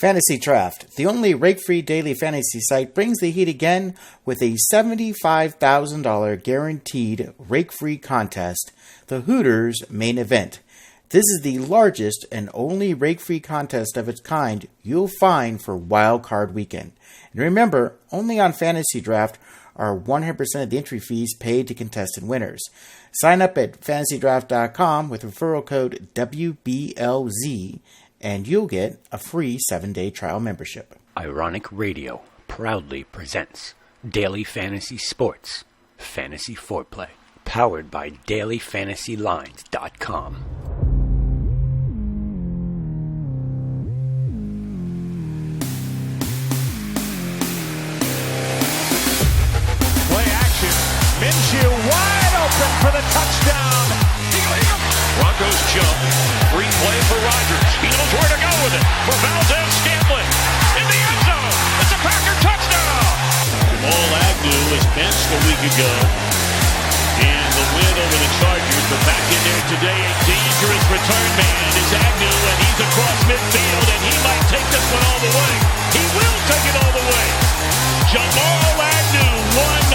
Fantasy Draft, the only rake-free daily fantasy site, brings the heat again with a $75,000 guaranteed rake-free contest, the Hooters main event. This is the largest and only rake-free contest of its kind you'll find for Wildcard Weekend. And remember, only on Fantasy Draft are 100% of the entry fees paid to contestant winners. Sign up at fantasydraft.com with referral code WBLZ, and you'll get a free 7-day trial membership. Ironic Radio proudly presents Daily Fantasy Sports, Fantasy Foreplay, powered by DailyFantasyLines.com. Play action. Minshew wide open for the touchdown. Broncos jump. Free play for Rodgers. He knows where to go with it. For Valdez-Scantling. In the end zone. It's a Packer touchdown. Jamal Agnew was benched a week ago in the win over the Chargers. But back in there today, a dangerous return man is Agnew. And he's across midfield. And he might take this one all the way. He will take it all the way. Jamal Agnew, 100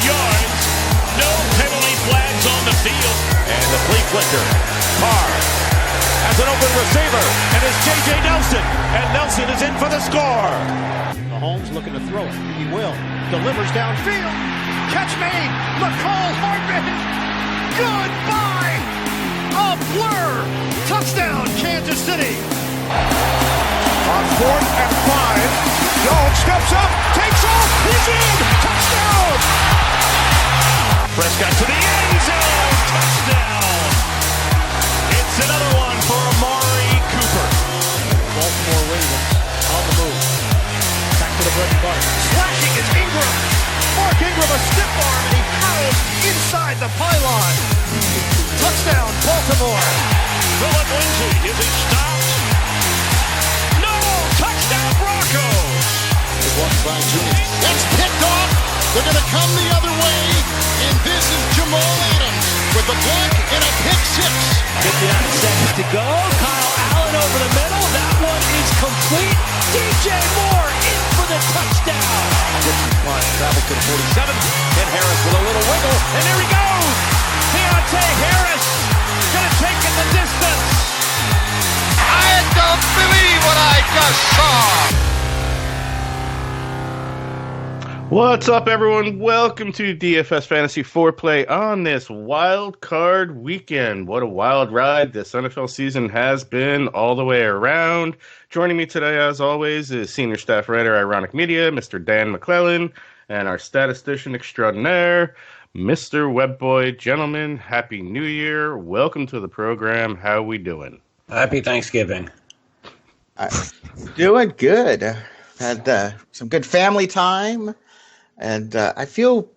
yards. No penalty flags on the field. And the flea flicker. Carr has an open receiver. And it's J.J. Nelson. And Nelson is in for the score. Mahomes looking to throw it. He will. Delivers downfield. Catch made. McCall Hardman. Goodbye. A blur. Touchdown, Kansas City. On 4th and 5. Jones steps up. Takes off. He's in. Touchdown. Prescott to the end zone. Touchdown. It's another one for Amari Cooper. Baltimore Ravens on the move. Back to the bread and butter. Slashing is Ingram. Mark Ingram a stiff arm and he hurls inside the pylon. Touchdown Baltimore. Philip Lindsay. Is he stopped? No. Touchdown Broncos. It's picked off. They're going to come the other way. And this is Jamal Adams with a block and a pick six. 59 seconds to go. Kyle Allen over the middle. That one is complete. DJ Moore in for the touchdown. Gibson flying, travel to the 47. And Harris with a little wiggle. And there he goes. Deontay Harris going to take it the distance. I don't believe what I just saw. What's up, everyone? Welcome to DFS Fantasy Foreplay on this wild card weekend. What a wild ride this NFL season has been all the way around. Joining me today, as always, is Senior Staff Writer, Ironic Media, Mr. Dan McClellan, and our statistician extraordinaire, Mr. Webboy. Gentlemen, Happy New Year. Welcome to the program. How we doing? Happy Thanksgiving. Doing good. Had some good family time. And I feel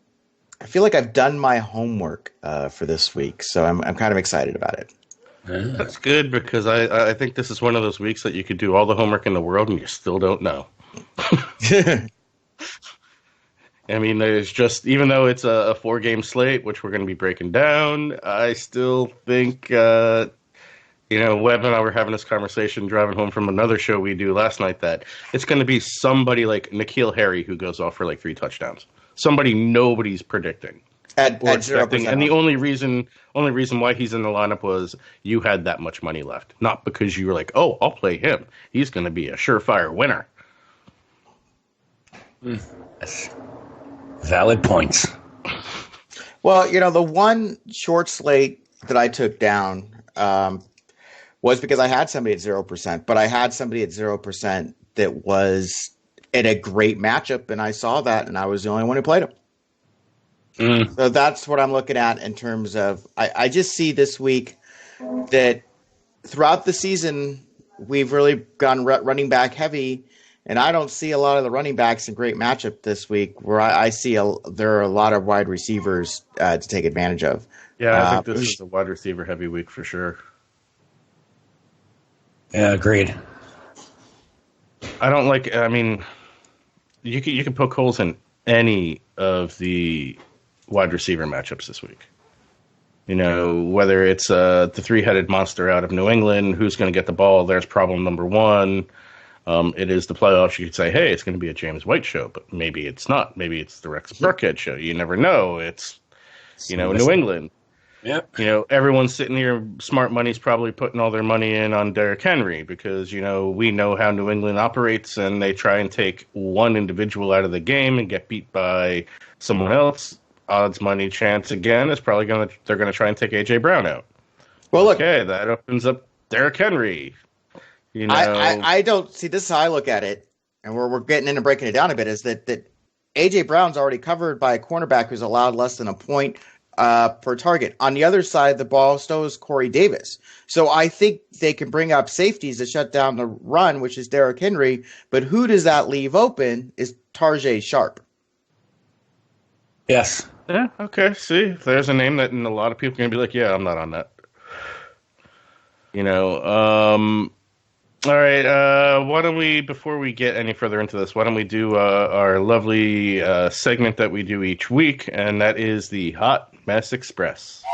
like I've done my homework for this week, so I'm kind of excited about it. That's good, because I think this is one of those weeks that you could do all the homework in the world and you still don't know. I mean, there's just, even though it's a 4-game slate, which we're going to be breaking down, I still think, Webb and I were having this conversation driving home from another show we do last night, that it's going to be somebody like N'Keal Harry who goes off for like 3 touchdowns. Somebody nobody's predicting. At 0%. And the only reason why he's in the lineup was you had that much money left. Not because you were like, oh, I'll play him. He's going to be a surefire winner. Yes. Valid points. Well, the one short slate that I took down was because I had somebody at 0%, but I had somebody at 0% that was in a great matchup, and I saw that, and I was the only one who played him. So that's what I'm looking at in terms of I just see this week that throughout the season we've really gone running back heavy, and I don't see a lot of the running backs in great matchup this week where I see there are a lot of wide receivers to take advantage of. Yeah, I think this is a wide receiver heavy week for sure. Yeah, agreed. You can poke holes in any of the wide receiver matchups this week. Whether it's the 3-headed monster out of New England, who's going to get the ball, there's problem number one. It is the playoffs. You could say, hey, it's going to be a James White show, but maybe it's not. Maybe it's the Rex Burkhead show. You never know. It's, New England. Yep. Everyone's sitting here, smart money's probably putting all their money in on Derrick Henry because, we know how New England operates and they try and take one individual out of the game and get beat by someone else. Odds, money, chance again is probably they're going to try and take A.J. Brown out. Well, look. Okay, that opens up Derrick Henry. I don't see, this is how I look at it, and we're getting into breaking it down a bit, is that A.J. Brown's already covered by a cornerback who's allowed less than a point per target. On the other side of the ball, so is Corey Davis. So I think they can bring up safeties to shut down the run, which is Derrick Henry, but who does that leave open is Tarjay Sharp. Yes. Yeah, okay, see, there's a name that a lot of people are going to be like, yeah, I'm not on that. All right, why don't we, before we get any further into this, why don't we do our lovely segment that we do each week, and that is the Hot Mess Express.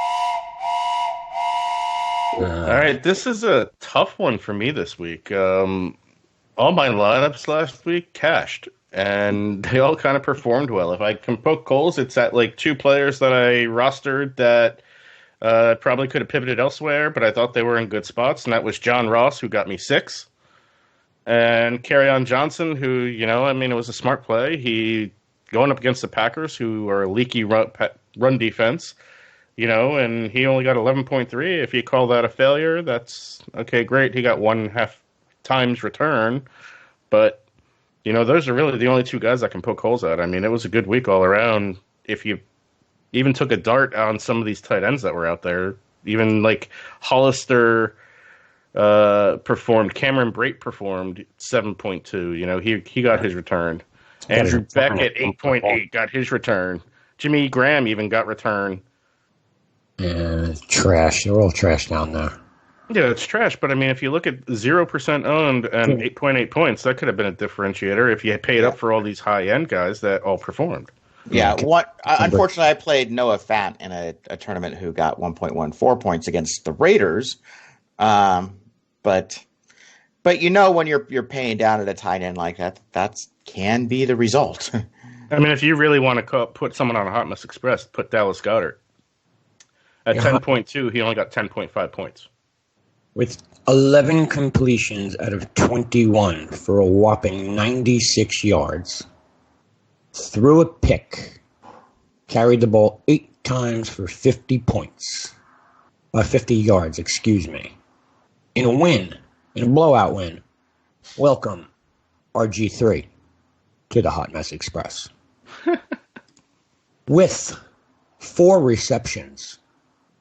All right, this is a tough one for me this week. All my lineups last week cashed, and they all kind of performed well. If I can poke holes, it's at like 2 players that I rostered that probably could have pivoted elsewhere, but I thought they were in good spots, and that was John Ross, who got me 6, and Kerryon Johnson, who, it was a smart play. He going up against the Packers, who are a leaky run defense, and he only got 11.3. If you call that a failure, that's okay, great. He got 1.5 times return, but, those are really the only 2 guys I can poke holes at. I mean, it was a good week all around. If you even took a dart on some of these tight ends that were out there. Even like Hollister performed. Cameron Brate performed 7.2. He got his return. Andrew Beck at 8.8 got his return. Jimmy Graham even got return. Yeah, trash. They're all trash down there. Yeah, it's trash. But, I mean, if you look at 0% owned and 8.8 points, that could have been a differentiator if you had paid up for all these high-end guys that all performed. Yeah, unfortunately, I played Noah Fant in a tournament who got 1.14 points against the Raiders. But when you're paying down at a tight end like that can be the result. I mean, if you really want to put someone on a Hot Mess Express, put Dallas Goedert. At 10.2, he only got 10.5 points. With 11 completions out of 21 for a whopping 96 yards. Threw a pick, carried the ball 8 times for 50 points. 50 yards, excuse me. In a blowout win. Welcome, RG3, to the Hot Mess Express. With 4 receptions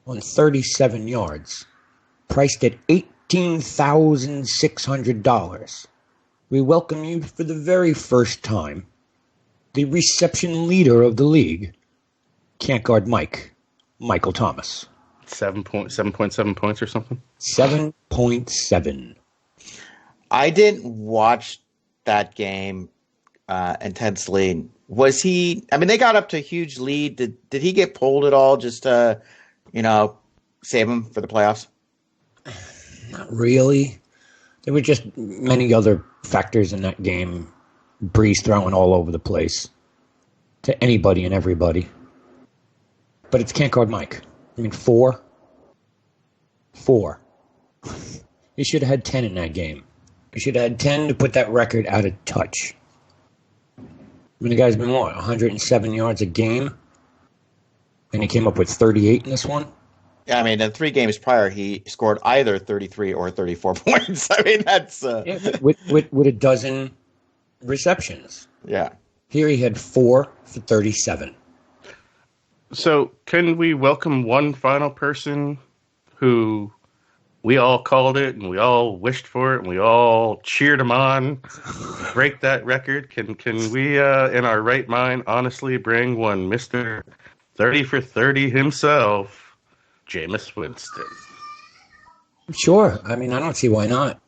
on 37 yards, priced at $18,600, we welcome you for the very first time the reception leader of the league, can't guard Michael Thomas. 7.7 points or something? 7.7. I didn't watch that game intensely. Was he? I mean, they got up to a huge lead. Did he get pulled at all just to, save him for the playoffs? Not really. There were just many other factors in that game. Brees throwing all over the place to anybody and everybody. But it's can't guard Mike. I mean, 4. He should have had 10 in that game. He should have had 10 to put that record out of touch. I mean, the guy's been, 107 yards a game? And he came up with 38 in this one? Yeah, I mean, in 3 games prior, he scored either 33 or 34 points. I mean, that's... with a dozen receptions. Yeah. Here he had 4 for 37. So, can we welcome one final person who we all called it and we all wished for it and we all cheered him on to break that record? Can we, in our right mind, honestly bring one Mr. 30 for 30 himself, Jameis Winston? Sure. I mean, I don't see why not.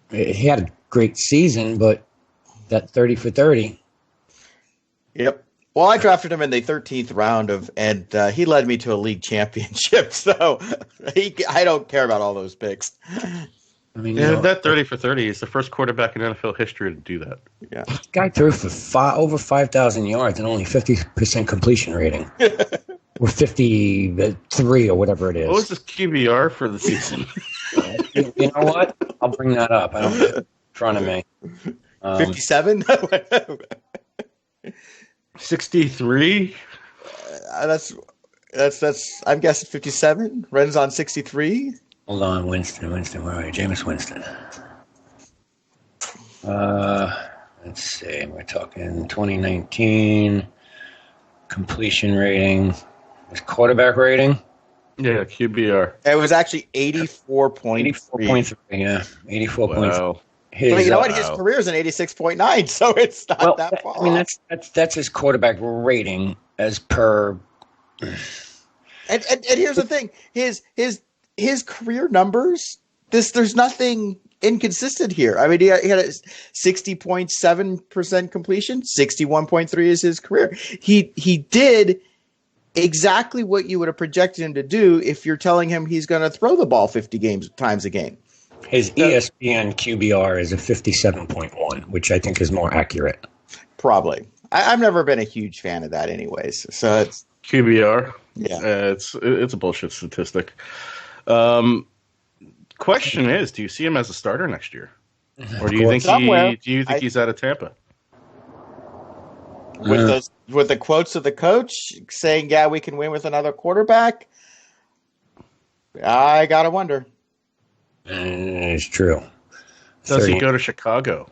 He had a great season, but that 30 for 30. Yep. Well, I drafted him in the 13th round and he led me to a league championship. So I don't care about all those picks. I mean, Yeah, that 30 for 30 is the first quarterback in NFL history to do that. Yeah. this guy threw for over 5,000 yards and only 50% completion rating. Or 53 or whatever it is. What was his QBR for the season? You know what? I'll bring that up. I don't have it in front of me. 57? 63? That's I'm guessing 57. Ren's on 63. Hold on, Winston, where are you? Jameis Winston. Let's see. We're talking 2019 completion rating. His quarterback rating? Yeah, QBR. It was actually 84.3. 84.3, yeah. 84.3. Wow. But you know what? His career is an 86.9, so it's not that far. I mean, that's his quarterback rating as per. And here's the thing: his career numbers. There's nothing inconsistent here. I mean, he had a 60.7% completion. 61.3 is his career. He did exactly what you would have projected him to do if you're telling him he's going to throw the ball 50 times a game. His ESPN QBR is a 57.1, which I think is more accurate. Probably. I've never been a huge fan of that anyways. So it's QBR. Yeah. It's a bullshit statistic. Question is, do you see him as a starter next year? Or do you think he's out of Tampa? With the quotes of the coach saying, "Yeah, we can win with another quarterback," I gotta wonder. It's true. Does he go to Chicago?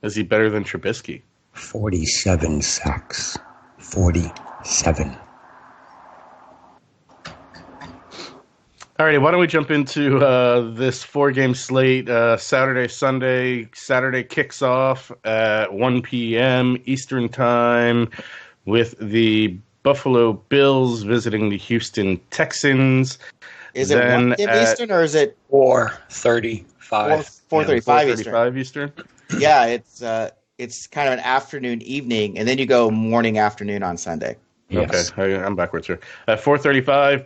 Is he better than Trubisky? 47 sacks. 47. Alrighty, why don't we jump into this 4-game slate? Saturday, Sunday. Saturday kicks off at 1 p.m. Eastern Time with the Buffalo Bills visiting the Houston Texans. Is it 1 p.m. Eastern or is it 4:35? 4:35 Eastern. Yeah, it's kind of an afternoon, evening, and then you go morning, afternoon on Sunday. Yes. Okay, I'm backwards here. At 4:35,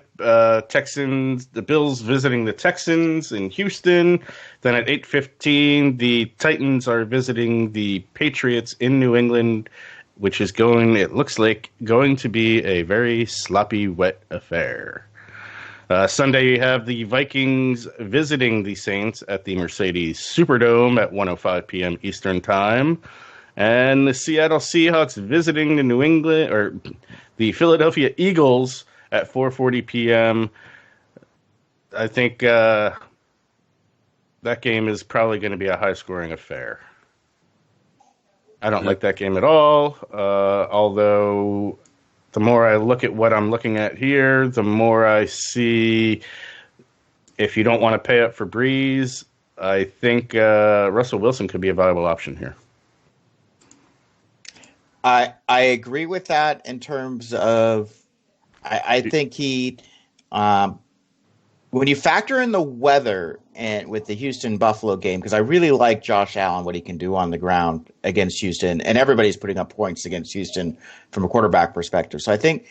Texans, the Bills visiting the Texans in Houston. Then at 8:15, the Titans are visiting the Patriots in New England, which is it looks like, going to be a very sloppy, wet affair. Sunday, you have the Vikings visiting the Saints at the Mercedes Superdome at 1:05 p.m. Eastern Time. And the Seattle Seahawks visiting the Philadelphia Eagles at 4:40 p.m. I think that game is probably going to be a high-scoring affair. I don't like that game at all, although the more I look at what I'm looking at here, the more I see if you don't want to pay up for Brees, I think Russell Wilson could be a viable option here. I agree with that in terms of I think he when you factor in the weather and with the Houston Buffalo game, because I really like Josh Allen, what he can do on the ground against Houston, and everybody's putting up points against Houston from a quarterback perspective. So I think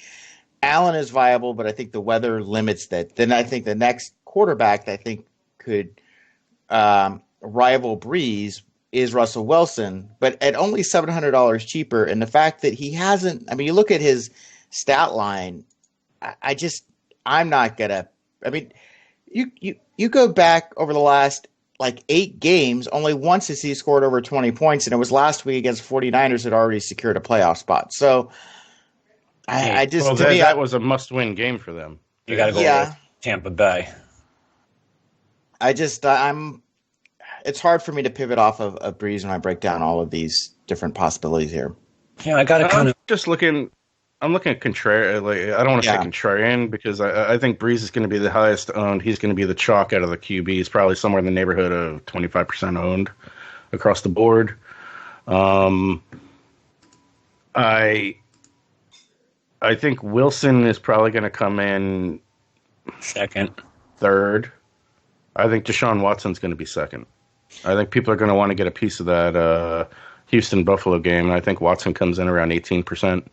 Allen is viable, but I think the weather limits that. Then I think the next quarterback that I think could rival Brees is Russell Wilson, but at only $700 cheaper. And the fact that he hasn't, I mean, you look at his stat line, I'm not going to, I mean, you go back over the last like 8 games, only once has he scored over 20 points, and it was last week against 49ers that already secured a playoff spot. So that was a must-win game for them. You got to go with Tampa Bay. It's hard for me to pivot off of Brees when I break down all of these different possibilities here. Yeah, I got to kind of just looking. I'm looking at contrarian. Like, I don't want to say contrarian because I think Brees is going to be the highest owned. He's going to be the chalk out of the QB. He's probably somewhere in the neighborhood of 25% owned across the board. I think Wilson is probably going to come in second, third. I think Deshaun Watson's going to be second. I think people are going to want to get a piece of that Houston Buffalo game. And I think Watson comes in around 18%.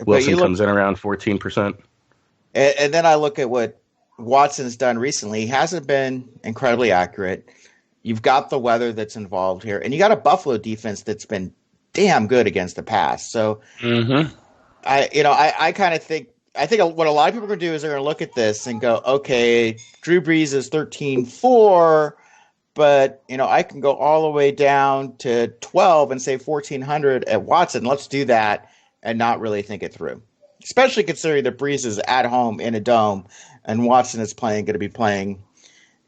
Wilson comes in around 14%. And then I look at what Watson's done recently. He hasn't been incredibly accurate. You've got the weather that's involved here, and you got a Buffalo defense that's been damn good against the pass. So, I kind of think what a lot of people are going to do is they're going to look at this and go, okay, Drew Brees is 13-4, but I can go all the way down to 12 and say 1,400 at Watson. Let's do that and not really think it through, especially considering that Brees is at home in a dome and Watson is going to be playing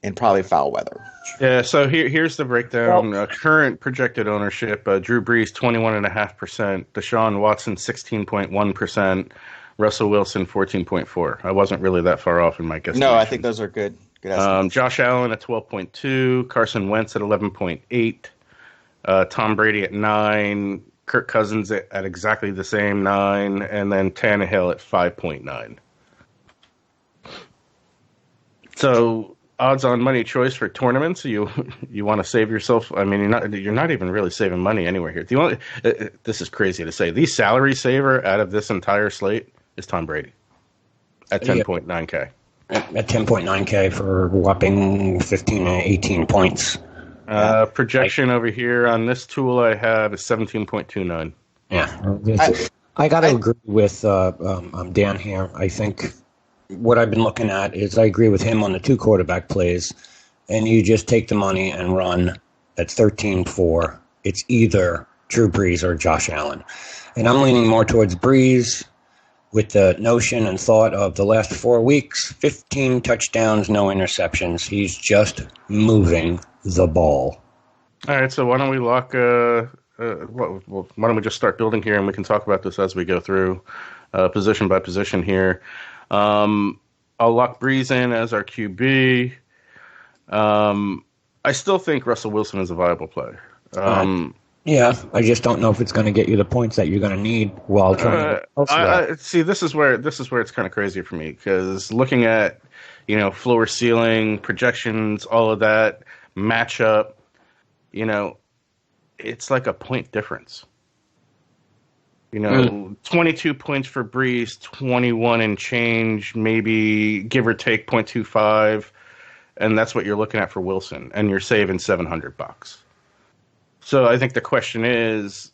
in probably foul weather. Yeah, so here's the breakdown. Current projected ownership, Drew Brees 21.5%, Deshaun Watson 16.1%, Russell Wilson 14.4%. I wasn't really that far off in my guess. No, I think those are good estimates. Josh Allen at 12.2%, Carson Wentz at 11.8%, Tom Brady at 9%, Kirk Cousins at exactly the same 9%, and then Tannehill at 5.9%. So odds on money choice for tournaments. You want to save yourself. I mean, you're not even really saving money anywhere here. This is crazy to say. The salary saver out of this entire slate is Tom Brady at 10.9K. At 10.9K for whopping 15 and 18 points. Projection over here on this tool I have is 17.29. Yeah, I got to agree with Dan here. I think what I've been looking at is I agree with him on the 2 quarterback plays, and you just take the money and run at 13-4. It's either Drew Brees or Josh Allen. And I'm leaning more towards Brees with the notion and thought of the last 4 weeks, 15 touchdowns, no interceptions. He's just moving the ball. All right, so why don't we lock why don't we just start building here, and we can talk about this as we go through position by position here. I'll lock Brees in as our QB. I still think Russell Wilson is a viable play. Yeah, I just don't know if it's going to get you the points that you're going to need while trying to see, this is where it's kind of crazy for me, because looking at, floor, ceiling, projections, all of that, matchup, it's like a point difference. 22 points for Brees, 21 and change, maybe give or take 0.25, and that's what you're looking at for Wilson, and you're saving $700. So I think the question is,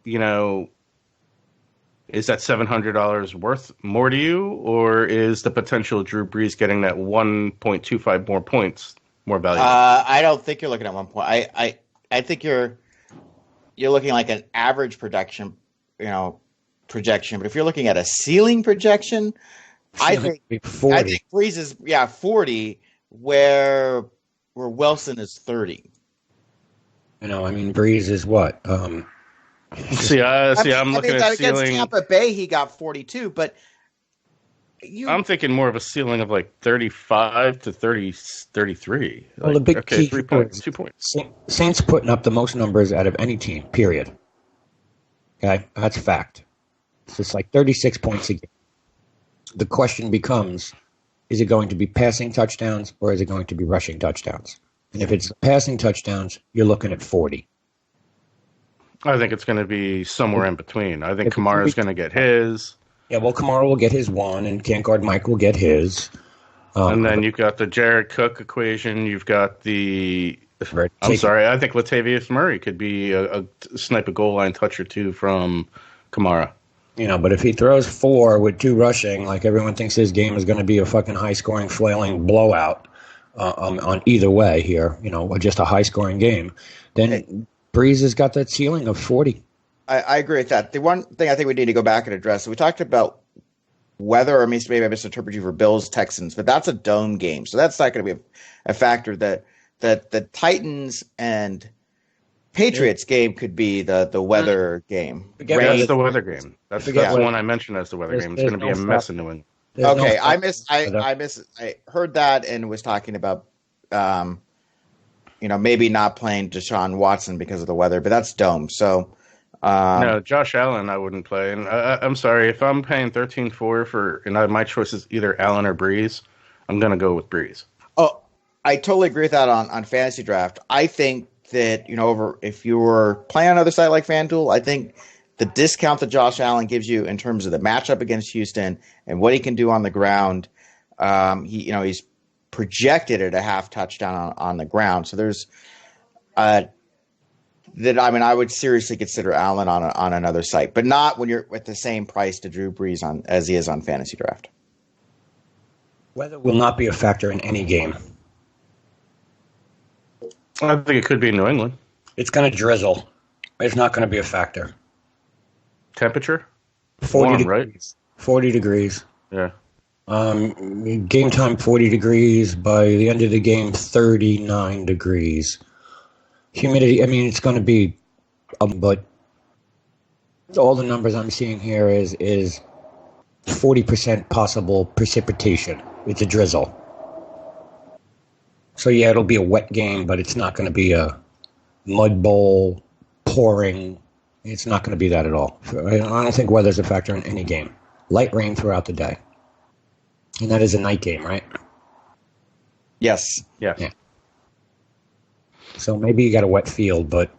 is that $700 worth more to you, or is the potential Drew Brees getting that 1.25 more points more valuable? I don't think you're looking at 1 point. I think you're looking like an average projection. But if you're looking at a ceiling projection, I think Brees is 40, where Wilson is 30. Brees is what? I'm looking at ceiling. Against Tampa Bay, he got 42, but I'm thinking more of a ceiling of like 35 to 33. Well, the big key 3 points, 2 points. Saints putting up the most numbers out of any team, period. Okay, that's a fact. It's just like 36 points a game. The question becomes, is it going to be passing touchdowns or is it going to be rushing touchdowns? And if it's passing touchdowns, you're looking at 40. I think it's going to be somewhere in between. I think Kamara's going to get his. Yeah, well, Kamara will get his one, and Can't Guard Mike will get his. And then you've got the Jared Cook equation. You've got the... I think Latavius Murray could be a snipe a goal line touch or two from Kamara. But if he throws 4 with 2 rushing, like everyone thinks his game is going to be a fucking high-scoring, flailing blowout on either way here, just a high-scoring game, then Brees has got that ceiling of 40. I agree with that. The one thing I think we need to go back and address, we talked about weather, or maybe I misinterpreted you for Bills, Texans, but that's a dome game, so that's not going to be a factor that the Titans and Patriots game could be the weather game. That's the weather game. That's the one I mentioned as the weather game. It's going to be a mess in New England. Okay, I heard that and was talking about maybe not playing Deshaun Watson because of the weather, but that's dome. So no, Josh Allen I wouldn't play. And I'm sorry, if I'm paying 13-4 for my choice is either Allen or Brees, I'm going to go with Brees. Oh, I totally agree with that on Fantasy Draft. I think that, if you were playing on another site like FanDuel, I think the discount that Josh Allen gives you in terms of the matchup against Houston and what he can do on the ground, he's projected at a half touchdown on the ground. So there's I would seriously consider Allen on another site, but not when you're at the same price to Drew Brees as he is on Fantasy Draft. Weather will not be a factor in any game. I think it could be in New England. It's going to drizzle. It's not going to be a factor. Temperature? 40 Warm, degrees. Right? 40 degrees. Yeah. Game time 40 degrees. By the end of the game, 39 degrees. Humidity, it's going to be, but all the numbers I'm seeing here is 40% possible precipitation. It's a drizzle. So yeah, it'll be a wet game, but it's not going to be a mud bowl, pouring. It's not going to be that at all. I don't think weather's a factor in any game. Light rain throughout the day. And that is a night game, right? Yes. Yeah. So maybe you got a wet field, but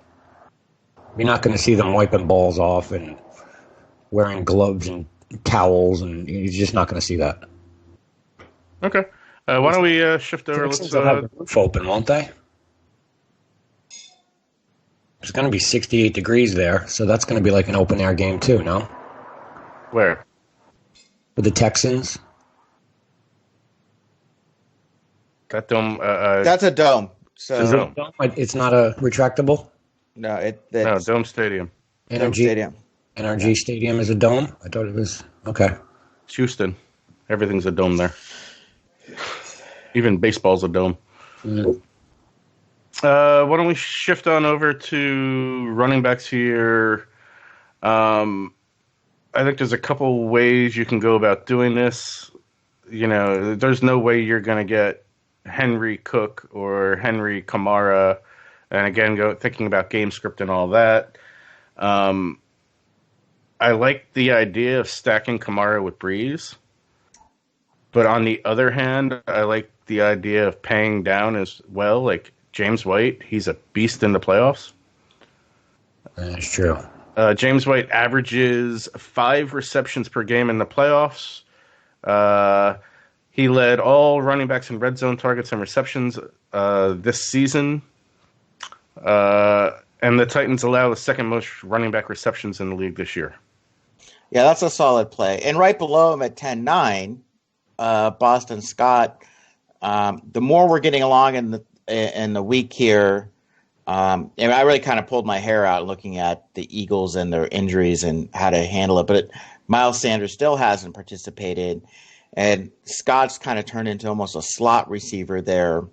you're not going to see them wiping balls off and wearing gloves and towels, and you're just not going to see that. Okay. Why don't we shift over? Let's have the roof open, won't they? It's going to be 68 degrees there, so that's going to be like an open air game too, no? Where? With the Texans. That dome. That's a dome. So it's not a retractable? No, no, Dome Stadium. NRG Stadium is a dome? I thought it was. Okay. Houston. Everything's a dome there. Even baseball's a dome. Mm-hmm. Why don't we shift on over to running backs here? I think there's a couple ways you can go about doing this. There's no way you're going to get Henry Cook or Henry Kamara. And again, thinking about game script and all that. I like the idea of stacking Kamara with Brees. But on the other hand, I like the idea of paying down as well. Like James White, he's a beast in the playoffs. That's true. James White averages 5 receptions per game in the playoffs. He led all running backs in red zone targets and receptions this season. And the Titans allow the second most running back receptions in the league this year. Yeah, that's a solid play. And right below him at 10-9, Boston Scott. The more we're getting along in the week here, and I really kind of pulled my hair out looking at the Eagles and their injuries and how to handle it. But Miles Sanders still hasn't participated, and Scott's kind of turned into almost a slot receiver there.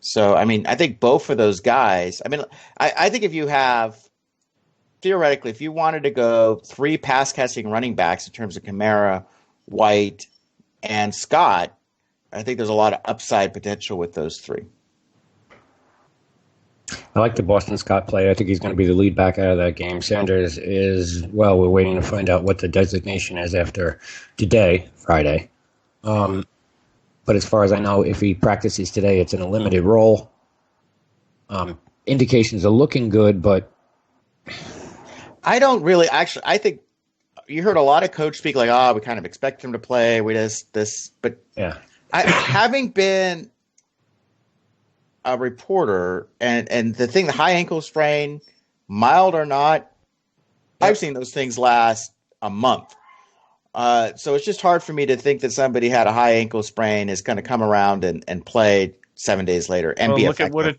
So, I think both of those guys. I think if you have theoretically, if you wanted to go 3 pass catching running backs in terms of Kamara, White, and Scott, I think there's a lot of upside potential with those 3. I like the Boston Scott play. I think he's going to be the lead back out of that game. Sanders is, well, we're waiting to find out what the designation is after today, Friday. But as far as I know, if he practices today, it's in a limited role. Indications are looking good, but I don't really I think you heard a lot of coach speak like, we kind of expect him to play. We this, but yeah, having been a reporter and the thing, the high ankle sprain, mild or not, I've seen those things last a month. So it's just hard for me to think that somebody had a high ankle sprain is going to come around and play 7 days later and be effective.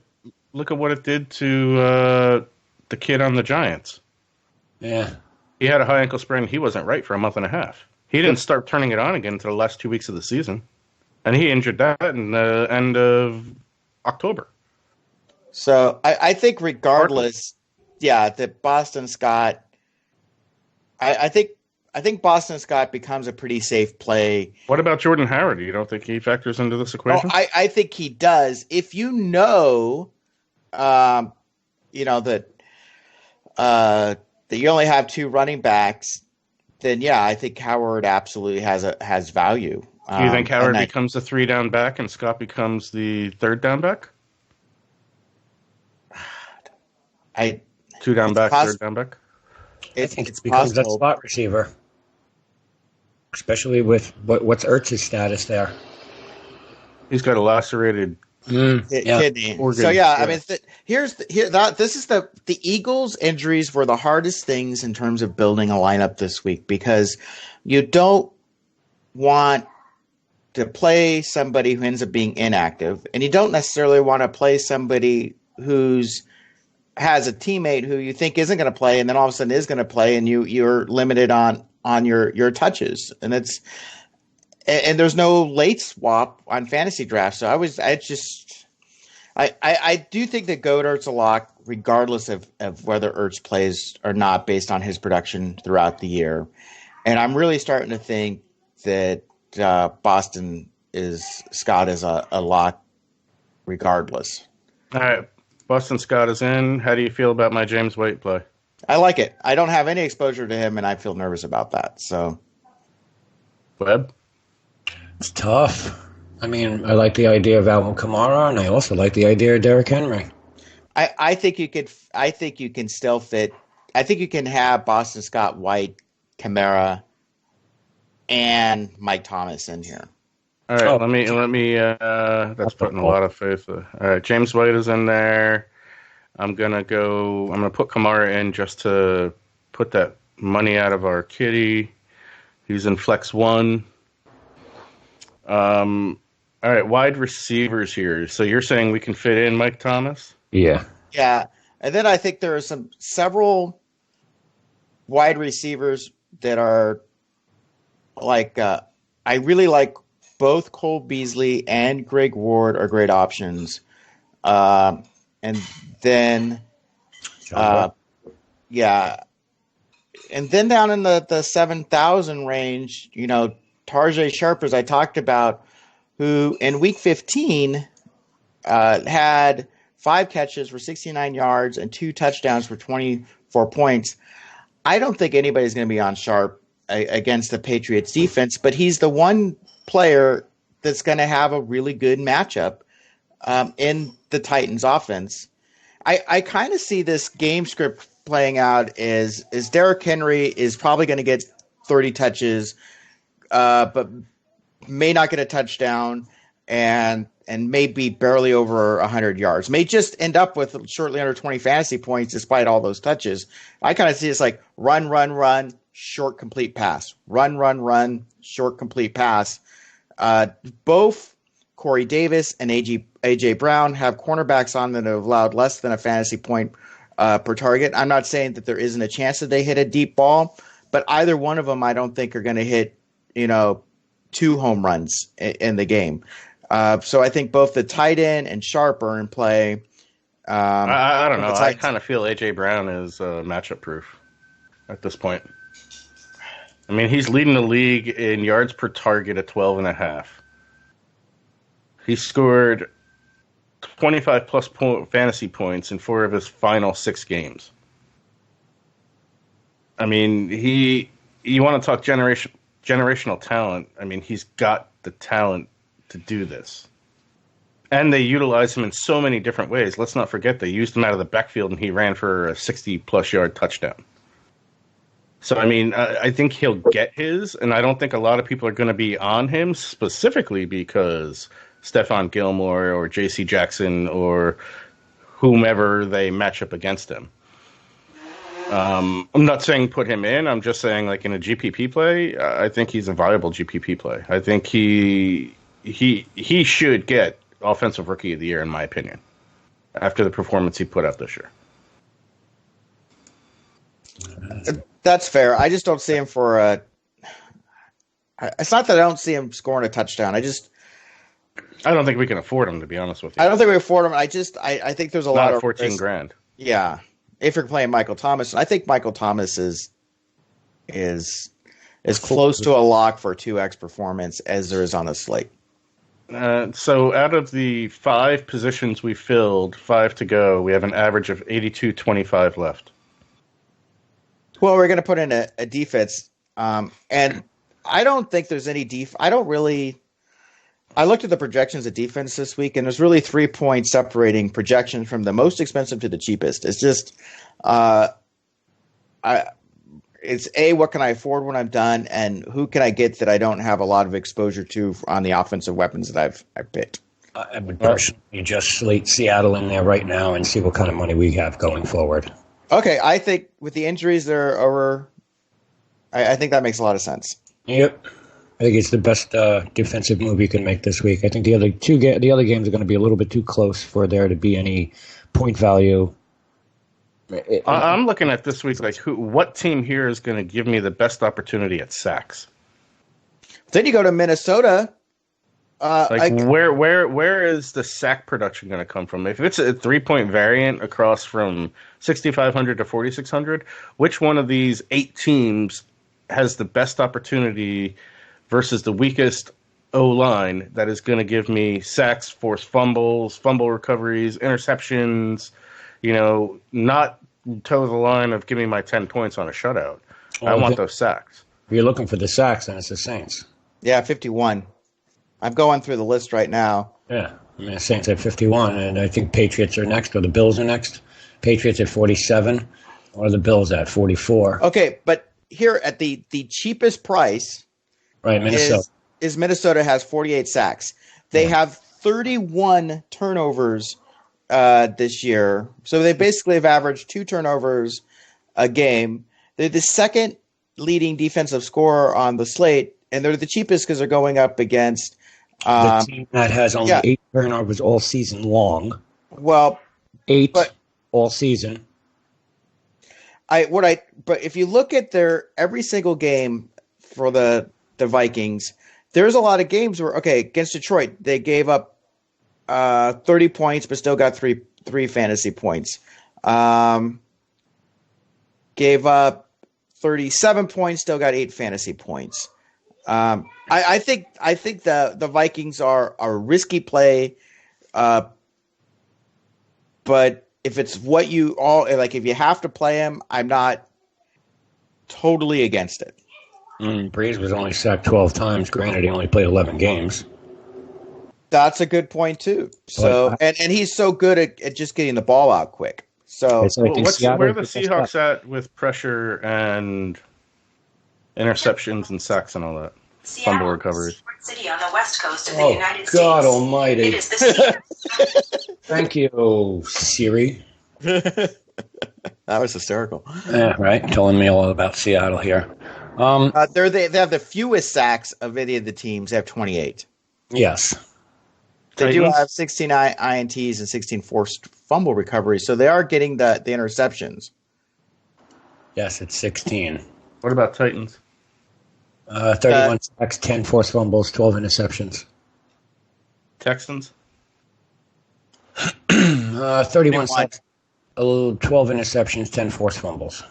Look at what it did to the kid on the Giants. Yeah. He had a high ankle sprain. He wasn't right for a month and a half. He didn't start turning it on again until the last 2 weeks of the season. And he injured that in the end of October. So I think regardless, that Boston Scott, I think Boston Scott becomes a pretty safe play. What about Jordan Howard? You don't think he factors into this equation? I think he does. If you know, that you only have 2 running backs, then I think Howard absolutely has value. Do you think Howard becomes a 3-down back and Scott becomes the 3rd down back? 2 down back, 3rd down back. I think it's becomes a spot receiver, especially with what's Ertz's status there. He's got a lacerated kidney. organ. So I mean, this is the Eagles' injuries were the hardest things in terms of building a lineup this week, because you don't want to play somebody who ends up being inactive, and you don't necessarily want to play somebody who's has a teammate who you think isn't going to play, and then all of a sudden is going to play, and you're limited on your touches, and there's no late swap on fantasy drafts. So I do think that Goddard's a lock, regardless of whether Ertz plays or not, based on his production throughout the year, and I'm really starting to think that Boston Scott is a lock, regardless. All right. Boston Scott is in. How do you feel about my James White play? I like it. I don't have any exposure to him, and I feel nervous about that. So, Webb? It's tough. I mean, I like the idea of Alvin Kamara, and I also like the idea of Derrick Henry. I think you could. I think you can still fit. I think you can have Boston Scott, White, Kamara, and Mike Thomas in here. All right, let me. That's putting a lot of faith. All right, James White is in there. I'm gonna put Kamara in just to put that money out of our kitty. He's in flex 1. All right, wide receivers here. So you're saying we can fit in Mike Thomas? Yeah. Yeah, and then I think there are several wide receivers that are like I really like. Both Cole Beasley and Greg Ward are great options. And then, and then down in the 7,000 range, Tarjay Sharp, as I talked about, who in week 15 had 5 catches for 69 yards and 2 touchdowns for 24 points. I don't think anybody's going to be on Sharp against the Patriots defense, but he's the one player that's going to have a really good matchup in the Titans offense. I kind of see this game script playing out is Derrick Henry is probably going to get 30 touches, but may not get a touchdown and may be barely over 100 yards. May just end up with shortly under 20 fantasy points despite all those touches. I kind of see it's like run, short complete pass. Run, short complete pass. Both Corey Davis and AJ Brown have cornerbacks on that have allowed less than a fantasy point per target. I'm not saying that there isn't a chance that they hit a deep ball, but either one of them I don't think are going to hit 2 home runs in the game. So I think both the tight end and Sharp are in play. I don't know. I kind of feel AJ Brown is matchup proof at this point. I mean, he's leading the league in yards per target at 12.5. He scored 25-plus fantasy points in 4 of his final 6 games. I mean, you want to talk generational talent. I mean, he's got the talent to do this. And they utilize him in so many different ways. Let's not forget they used him out of the backfield, and he ran for a 60-plus yard touchdown. So, I mean, I think he'll get his, and I don't think a lot of people are going to be on him specifically because Stephon Gilmore or J.C. Jackson or whomever they match up against him. I'm not saying put him in. I'm just saying, like, in a GPP play, I think he's a viable GPP play. I think he should get Offensive Rookie of the Year, in my opinion, after the performance he put out this year. That's fair. I just don't see him for a. It's not that I don't see him scoring a touchdown. I don't think we can afford him, to be honest with you. I don't think we afford him. I think there's a lot of 14 grand. Yeah, if you're playing Michael Thomas, I think Michael Thomas is as close to a lock for 2x performance as there is on the slate. So out of the 5 positions we filled, 5 to go, we have an average of 82.25 left. Well, we're going to put in a defense, and I don't think there's any I looked at the projections of defense this week, and there's really 3 points separating projections from the most expensive to the cheapest. It's just, it's what can I afford when I'm done, and who can I get that I don't have a lot of exposure to on the offensive weapons that I've picked. I would personally just slate Seattle in there right now and see what kind of money we have going forward. Okay, I think with the injuries that are over, I think that makes a lot of sense. Yep. I think it's the best defensive move you can make this week. I think the other games are going to be a little bit too close for there to be any point value. I'm looking at this week like what team here is going to give me the best opportunity at sacks? Then you go to Minnesota. Where is the sack production going to come from? If it's a 3-point variant across from 6,500 to 4,600, which one of these 8 teams has the best opportunity versus the weakest O-line that is going to give me sacks, forced fumbles, fumble recoveries, interceptions, not toe the line of giving my 10 points on a shutout. I want those sacks. If you're looking for the sacks, then it's the Saints. Yeah, 51. I'm going through the list right now. Yeah, the Saints at 51, and I think Patriots are next, or the Bills are next. Patriots at 47, or the Bills at 44. Okay, but here at the cheapest price, right, Minnesota is Minnesota has 48 sacks. They have 31 turnovers this year, so they basically have averaged 2 turnovers a game. They're the second leading defensive scorer on the slate, and they're the cheapest because they're going up against the team that has only 8 turnovers all season long. Well, 8 all season. But if you look at their every single game for the Vikings, there's a lot of games where against Detroit they gave up 30 points but still got three fantasy points. Gave up 37 points, still got 8 fantasy points. I think the Vikings are a risky play, but if it's what you all like, if you have to play him, I'm not totally against it. Brees was only sacked 12 times. Granted, he only played 11 games. That's a good point too. So, and he's so good at just getting the ball out quick. So, where are the Seahawks at with pressure and interceptions and sacks and all that? Fumble recoveries. City on the west coast of the United States. God Almighty! It is the Thank you, Siri. That was hysterical. Yeah, right. Telling me all about Seattle here. They have the fewest sacks of any of the teams. They have 28. Yes. They do have 16 INTs and 16 forced fumble recoveries, so they are getting the interceptions. Yes, it's 16. What about Titans? 31 sacks, 10 forced fumbles, 12 interceptions. Texans? 31 sacks, 12 interceptions, 10 forced fumbles.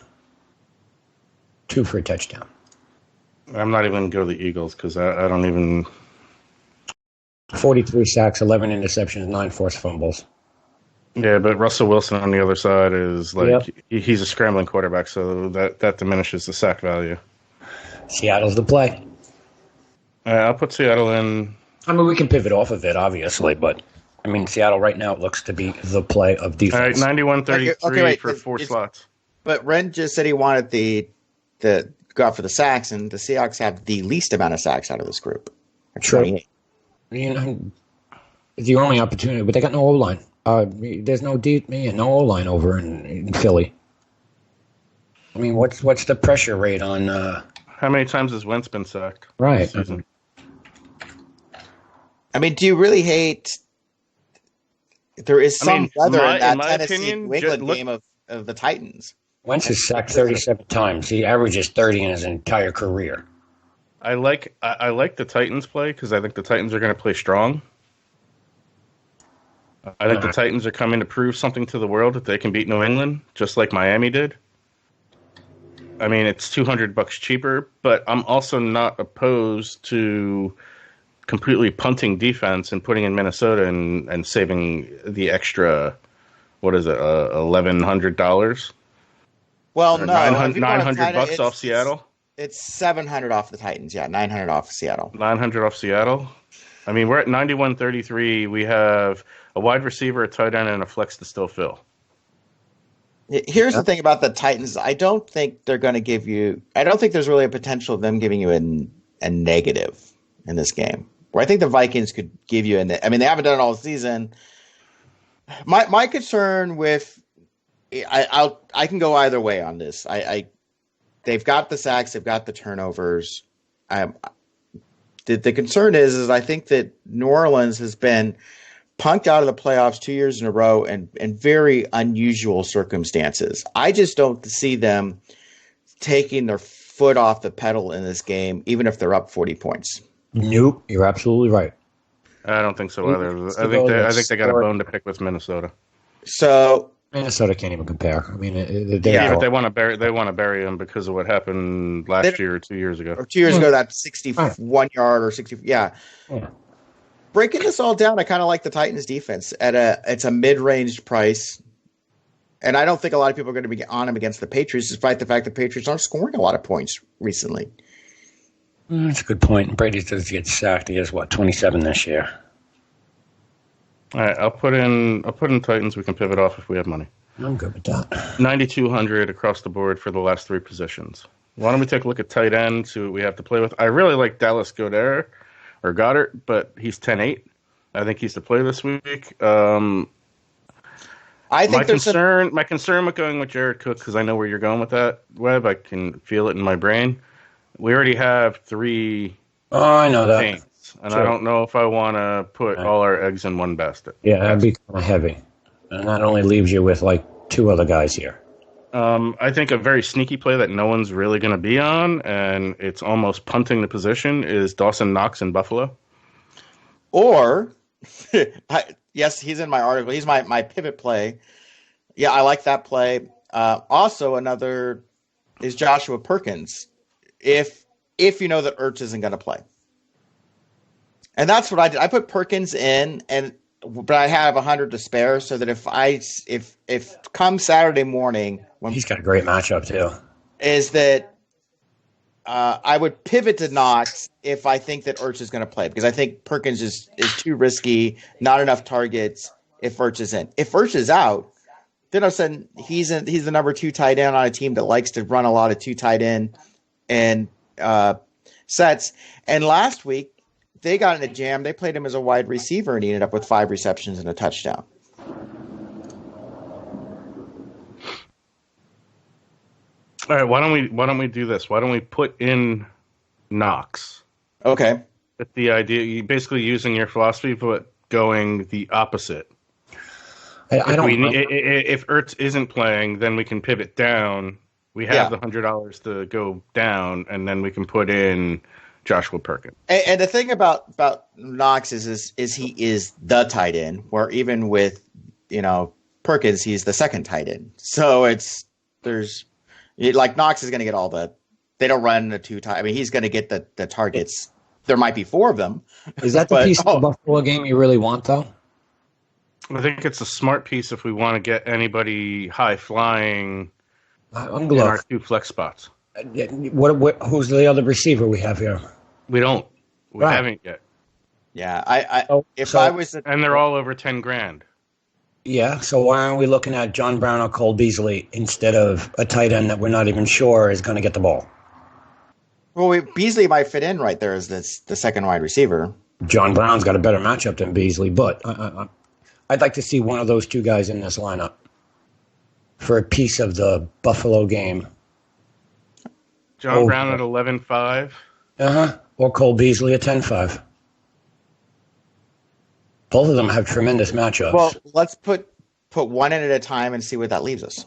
2 for a touchdown. I'm not even going to go to the Eagles because I don't even... 43 sacks, 11 interceptions, 9 forced fumbles. Yeah, but Russell Wilson on the other side is he's a scrambling quarterback, so that diminishes the sack value. Seattle's the play. I'll put Seattle in. I mean, we can pivot off of it, obviously, but I mean, Seattle right now looks to be the play of defense. All right, 91-33 for 4 slots. But Ren just said he wanted the go out for the sacks, and the Seahawks have the least amount of sacks out of this group. True. The only opportunity, but they got no O-line. There's no O-line over in Philly. I mean, what's the pressure rate on? How many times has Wentz been sacked? Right. I mean, do you really hate? There is some weather in that Tennessee-New England game of the Titans. Wentz is sacked 37 times. He averages 30 in his entire career. I like the Titans play because I think the Titans are going to play strong. I think the Titans are coming to prove something to the world that they can beat New England, just like Miami did. I mean, it's $200 cheaper, but I'm also not opposed to completely punting defense and putting in Minnesota and saving the extra, what is it, $1,100? Well, no, $900 off Seattle. It's $700 off the Titans. Yeah, $900 off Seattle. $900 off Seattle. I mean, we're at 91-33. We have a wide receiver, a tight end, and a flex to still fill. Here's the thing about the Titans. I don't think they're going to give you. I don't think there's really a potential of them giving you a negative in this game. Where I think the Vikings could give you I mean, they haven't done it all season. My concern with I can go either way on this. They've got the sacks, they've got the turnovers. The concern is I think that New Orleans has been punked out of the playoffs 2 years in a row in very unusual circumstances. I just don't see them taking their foot off the pedal in this game, even if they're up 40 points. Nope, you're absolutely right. I don't think so either. I think they got a bone to pick with Minnesota. So Minnesota can't even compare. I mean, but they want to bury him because of what happened last year or 2 years ago. Or 2 years ago, that 61 yard or 60. Yeah. Breaking this all down, I kind of like the Titans defense it's a mid-range price. And I don't think a lot of people are going to be on him against the Patriots, despite the fact the Patriots aren't scoring a lot of points recently. That's a good point. Brady does get sacked. He has 27 this year. All right, I'll put in Titans. We can pivot off if we have money. I'm good with that. 9,200 across the board for the last three positions. Why don't we take a look at tight end, see what we have to play with? I really like Dallas Goedert, but he's 10-8. I think he's to play this week. I think my concern with going with Jared Cook, because I know where you're going with that, Webb. I can feel it in my brain. We already have 3. Oh, I know that. Saints, and I don't know if I want to put all our eggs in one basket. Yeah, that'd be kind of heavy. And that only leaves you with 2 other guys here. I think a very sneaky play that no one's really going to be on, and it's almost punting the position, is Dawson Knox in Buffalo. Or, yes, he's in my article. He's my pivot play. Yeah, I like that play. Also, another is Joshua Perkins. If you know that Ertz isn't going to play. And that's what I did. I put Perkins in, but I have 100 to spare, so that if come Saturday morning, when he's got a great matchup too, is that I would pivot to Knox if I think that Ertz is going to play, because I think Perkins is too risky, not enough targets if Ertz is in. If Ertz is out, then all of a sudden he's the number 2 tight end on a team that likes to run a lot of 2 tight end and sets. And last week they got in a jam. They played him as a wide receiver, and he ended up with 5 receptions and a touchdown. All right, why don't we do this? Why don't we put in Knox? Okay. With the idea, you basically using your philosophy, but going the opposite. If Ertz isn't playing, then we can pivot down. We have the $100 to go down, and then we can put in Joshua Perkins. And the thing about Knox is he is the tight end, where even with Perkins, he's the second tight end. So Knox is going to get all they don't run the 2 tight. I mean, he's going to get the targets. There might be 4 of them. Is that the piece of the Buffalo game you really want, though? I think it's a smart piece if we want to get anybody high flying in our 2 flex spots. Who's the other receiver we have here? We don't. We haven't yet. Yeah, I was, and they're all over $10,000. Yeah, so why aren't we looking at John Brown or Cole Beasley instead of a tight end that we're not even sure is going to get the ball? Well, Beasley might fit in right there as the second wide receiver. John Brown's got a better matchup than Beasley, but I'd like to see one of those 2 guys in this lineup for a piece of the Buffalo game. John Brown at 11.5. Or Cole Beasley at 10.5. Both of them have tremendous matchups. Well, let's put one in at a time and see what that leaves us.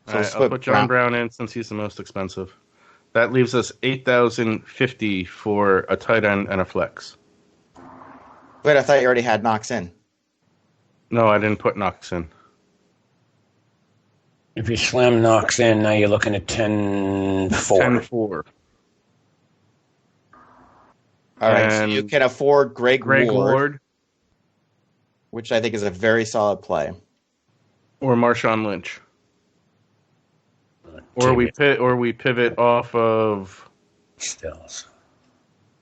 So I'll put John Brown in since he's the most expensive. That leaves us $8,050 for a tight end and a flex. Wait, I thought you already had Knox in. No, I didn't put Knox in. If you slam Knox in, now you're looking at 10-4. 10-4. All right, so you can afford Greg Ward, which I think is a very solid play. Or Marshawn Lynch. Or we pivot off of Stills.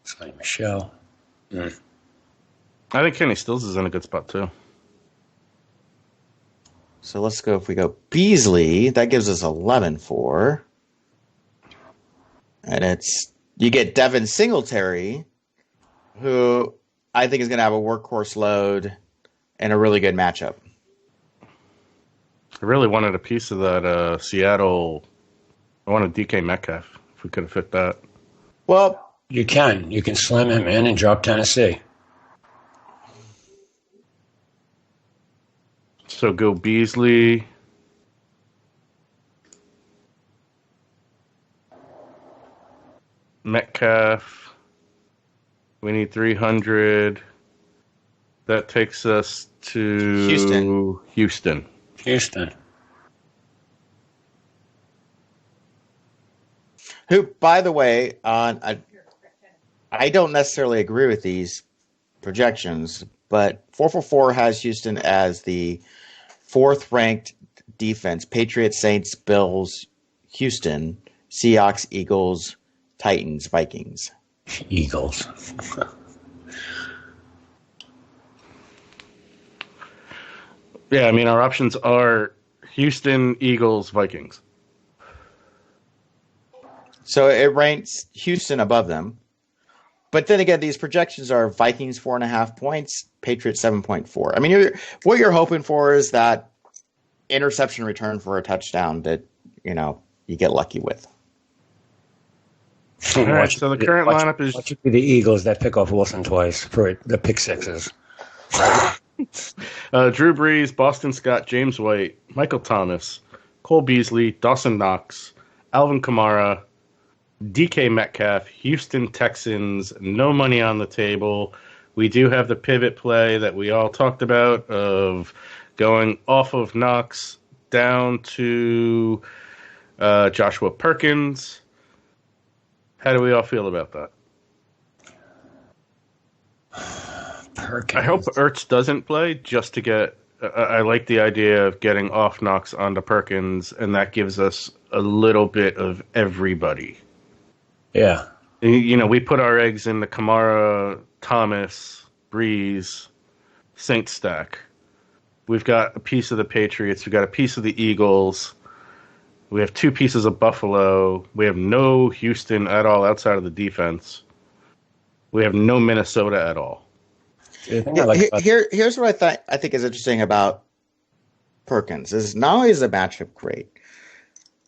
Sonny Michel. I think Kenny Stills is in a good spot too. So let's go. If we go Beasley, that gives us 11-4. And you get Devin Singletary, who I think is going to have a workhorse load and a really good matchup. I really wanted a piece of that Seattle. I wanted DK Metcalf, if we could have fit that. Well, you can slam him in and drop Tennessee. So go Beasley. Metcalf. We need 300. That takes us to Houston. Who, by the way, I don't necessarily agree with these projections, but 444 has Houston as the 4th ranked defense. Patriots, Saints, Bills, Houston, Seahawks, Eagles, Titans, Vikings. Eagles. Yeah, I mean, our options are Houston, Eagles, Vikings. So it ranks Houston above them. But then again, these projections are Vikings 4.5 points, Patriots 7.4. I mean, what you're hoping for is that interception return for a touchdown that, you get lucky with. All right, so the current lineup is... Watch it be the Eagles that pick off Wilson twice for the pick sixes. Drew Brees, Boston Scott, James White, Michael Thomas, Cole Beasley, Dawson Knox, Alvin Kamara, DK Metcalf, Houston Texans, no money on the table. We do have the pivot play that we all talked about of going off of Knox down to Joshua Perkins. How do we all feel about that? Perkins. I hope Ertz doesn't play just to get... I like the idea of getting off Knox onto Perkins, and that gives us a little bit of everybody. Yeah. We put our eggs in the Kamara, Thomas, Breeze, Saints stack. We've got a piece of the Patriots. We've got a piece of the Eagles. We have 2 pieces of Buffalo. We have no Houston at all outside of the defense. We have no Minnesota at all. Here's what I think is interesting about Perkins is not only is the matchup great,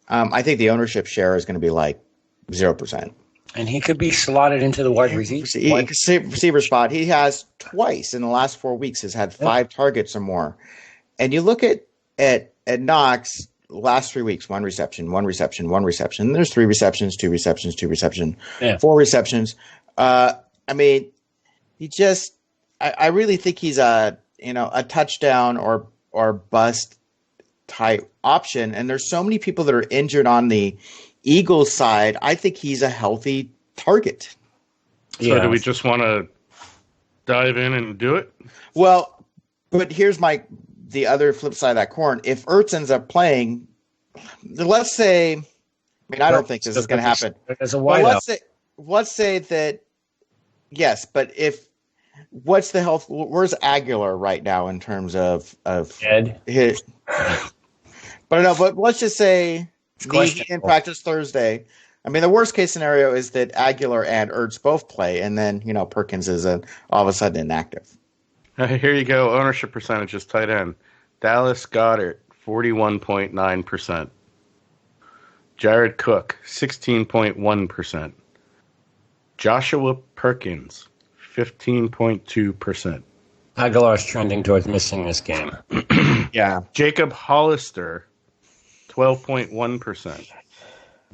I think the ownership share is going to be like 0%. And he could be slotted into the wide receiver spot. He has twice in the last 4 weeks has had 5 targets or more. And you look at Knox last 3 weeks, 1 reception, 1 reception, 1 reception. There's 3 receptions, 2 receptions, 2 receptions, 4 receptions. I mean, I really think he's a touchdown or bust type option. And there's so many people that are injured on the Eagles side. I think he's a healthy target. So do we just want to dive in and do it? Well, but here's the other flip side of that coin. If Ertz ends up playing, let's say, I don't think this is going to happen. As a wideout. Let's say that, yes, but what's the health? Where's Aguilar right now in terms of Ed? But let's just say he in practice Thursday. I mean, the worst case scenario is that Aguilar and Ertz both play, and then Perkins is all of a sudden inactive. Here you go. Ownership percentages tight end. Dallas Goedert, 41.9%. Jared Cook, 16.1%. Joshua Perkins, 15.2%. Aguilar's trending towards missing this game. Yeah. Jacob Hollister, 12.1%.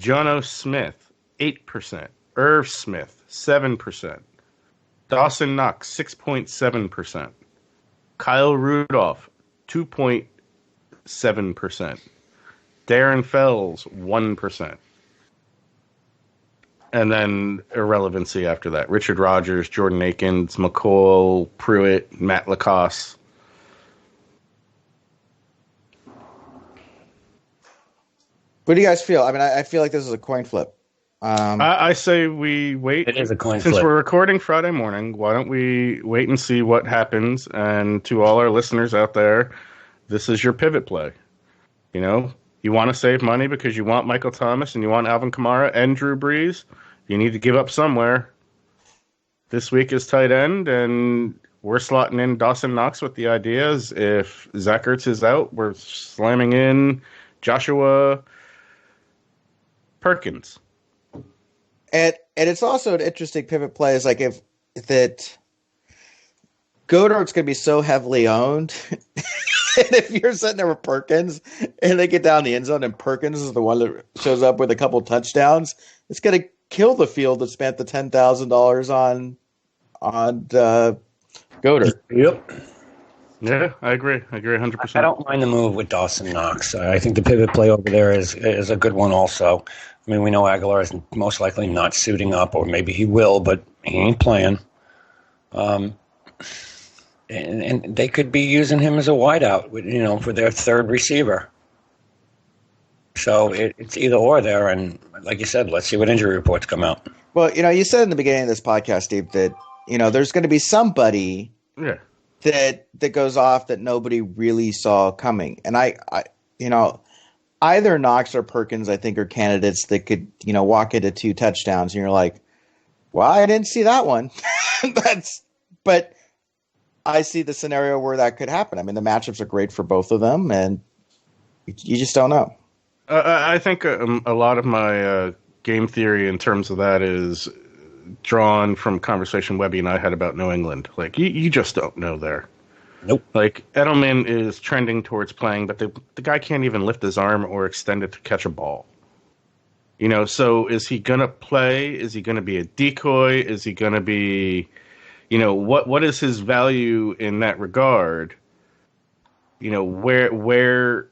Jono Smith, 8%. Irv Smith, 7%. Dawson Knox, 6.7%. Kyle Rudolph, 2.7%. Darren Fells, 1%. And then irrelevancy after that. Richard Rodgers, Jordan Akins, McCall, Pruitt, Matt Lacoste. What do you guys feel? I mean, I feel like this is a coin flip. I say we wait. It is a coin Since flip. we're recording Friday morning, why don't we wait and see what happens? And to all our listeners out there, this is your pivot play. You know, you want to save money because you want Michael Thomas and you want Alvin Kamara and Drew Brees. You need to give up somewhere. This week is tight end, and we're slotting in Dawson Knox with the ideas. If Zach Ertz is out, we're slamming in Joshua Perkins. And it's also an interesting pivot play. Is like if that Goddard's going to be so heavily owned, and if you're sitting there with Perkins and they get down the end zone and Perkins is the one that shows up with a couple touchdowns, it's going to kill the field that spent the $10,000 on Goddard. Yep. Yeah, I agree. I agree 100%. I don't mind the move with Dawson Knox. I think the pivot play over there is a good one also. I mean, we know Aguilar is most likely not suiting up, or maybe he will, but he ain't playing. And they could be using him as a wideout, for their third receiver. So it's either or there, and like you said, let's see what injury reports come out. Well, you said in the beginning of this podcast, Steve, that there's going to be somebody that goes off that nobody really saw coming, and I either Knox or Perkins, I think, are candidates that could walk into 2 touchdowns, and you're like, well, I didn't see that one. But I see the scenario where that could happen. I mean, the matchups are great for both of them, and you just don't know. I think a lot of my game theory in terms of that is drawn from conversation Webby and I had about New England. Like, you just don't know there. Nope. Like, Edelman is trending towards playing, but the guy can't even lift his arm or extend it to catch a ball. So is he going to play? Is he going to be a decoy? Is he going to be, what is his value in that regard? Where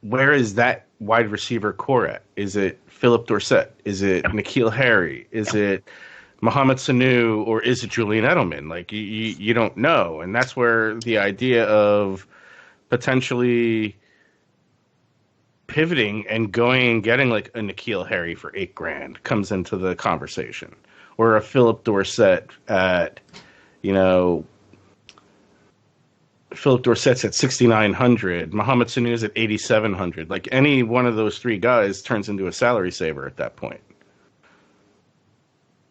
is that wide receiver core at? Is it Philip Dorsett? Is it N'Keal Harry? Is it Mohamed Sanu, or is it Julian Edelman? Like, you don't know. And that's where the idea of potentially pivoting and going and getting like a N'Keal Harry for $8,000 comes into the conversation. Or a Philip Dorsett at, Philip Dorsett's at 6,900. Mohamed Sanu's at 8,700. Like, any one of those 3 guys turns into a salary saver at that point.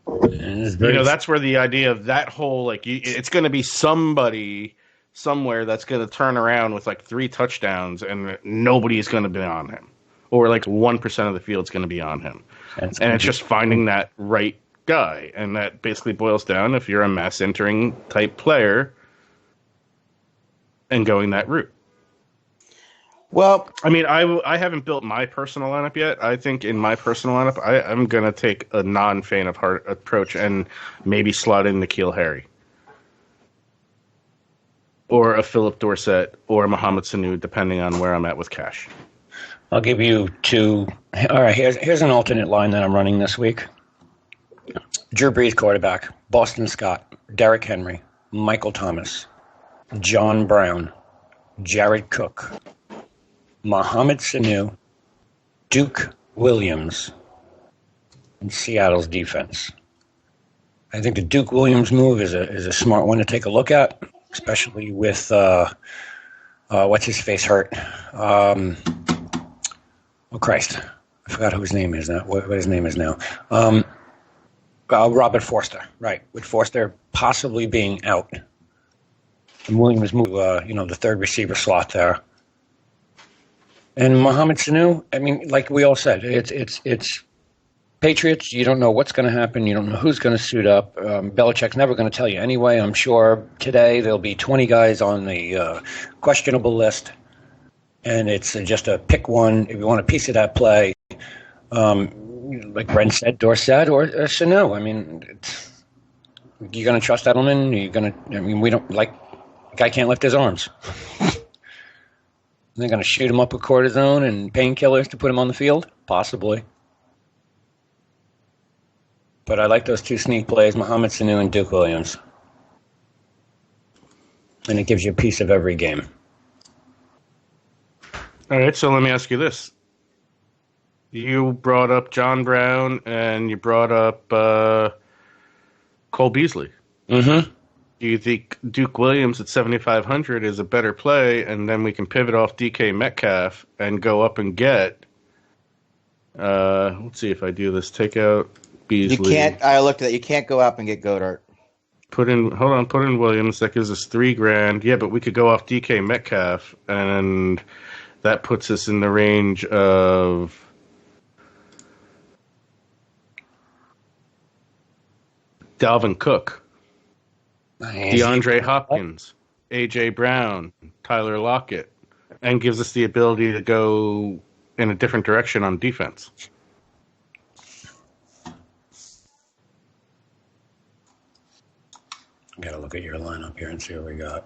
That's where the idea of that whole, it's going to be somebody somewhere that's going to turn around with 3 touchdowns and nobody's going to be on him. Or 1% of the field's going to be on him. And it's just finding that right guy. And that basically boils down, if you're a mass entering type player, and going that route. Well, I mean, I haven't built my personal lineup yet. I think in my personal lineup, I'm going to take a non-faint of heart approach and maybe slot in N'Keal Harry. Or a Philip Dorsett or a Mohamed Sanu, depending on where I'm at with cash. I'll give you 2. All right, here's an alternate line that I'm running this week. Drew Brees quarterback, Boston Scott, Derrick Henry, Michael Thomas, John Brown, Jared Cook, Mohamed Sanu, Duke Williams, and Seattle's defense. I think the Duke Williams move is a smart one to take a look at, especially with what's his face hurt. Oh Christ, I forgot who his name is now. What his name is now? Robert Forster, right? With Forster possibly being out. And Williams moved, the third receiver slot there. And Mohamed Sanu, I mean, like we all said, it's Patriots. You don't know what's going to happen. You don't know who's going to suit up. Belichick's never going to tell you anyway. I'm sure today there'll be 20 guys on the questionable list. And it's just a pick one if you want a piece of that play. Like Brent said, Dorsett or Sanu. I mean, you're going to trust Edelman? We don't like. Guy can't lift his arms. They're going to shoot him up with cortisone and painkillers to put him on the field? Possibly. But I like those 2 sneak plays, Mohamed Sanu and Duke Williams. And it gives you a piece of every game. All right, so let me ask you this. You brought up John Brown and you brought up Cole Beasley. Mm-hmm. Do you think Duke Williams at 7,500 is a better play, and then we can pivot off DK Metcalf and go up and get? Let's see if I do this. Take out Beasley. You can't. I looked at that. You can't go up and get Goddard. Put in Williams. That gives us $3,000. Yeah, but we could go off DK Metcalf, and that puts us in the range of Dalvin Cook, DeAndre Hopkins, A.J. Brown, Tyler Lockett, and gives us the ability to go in a different direction on defense. Got to look at your lineup here and see what we got.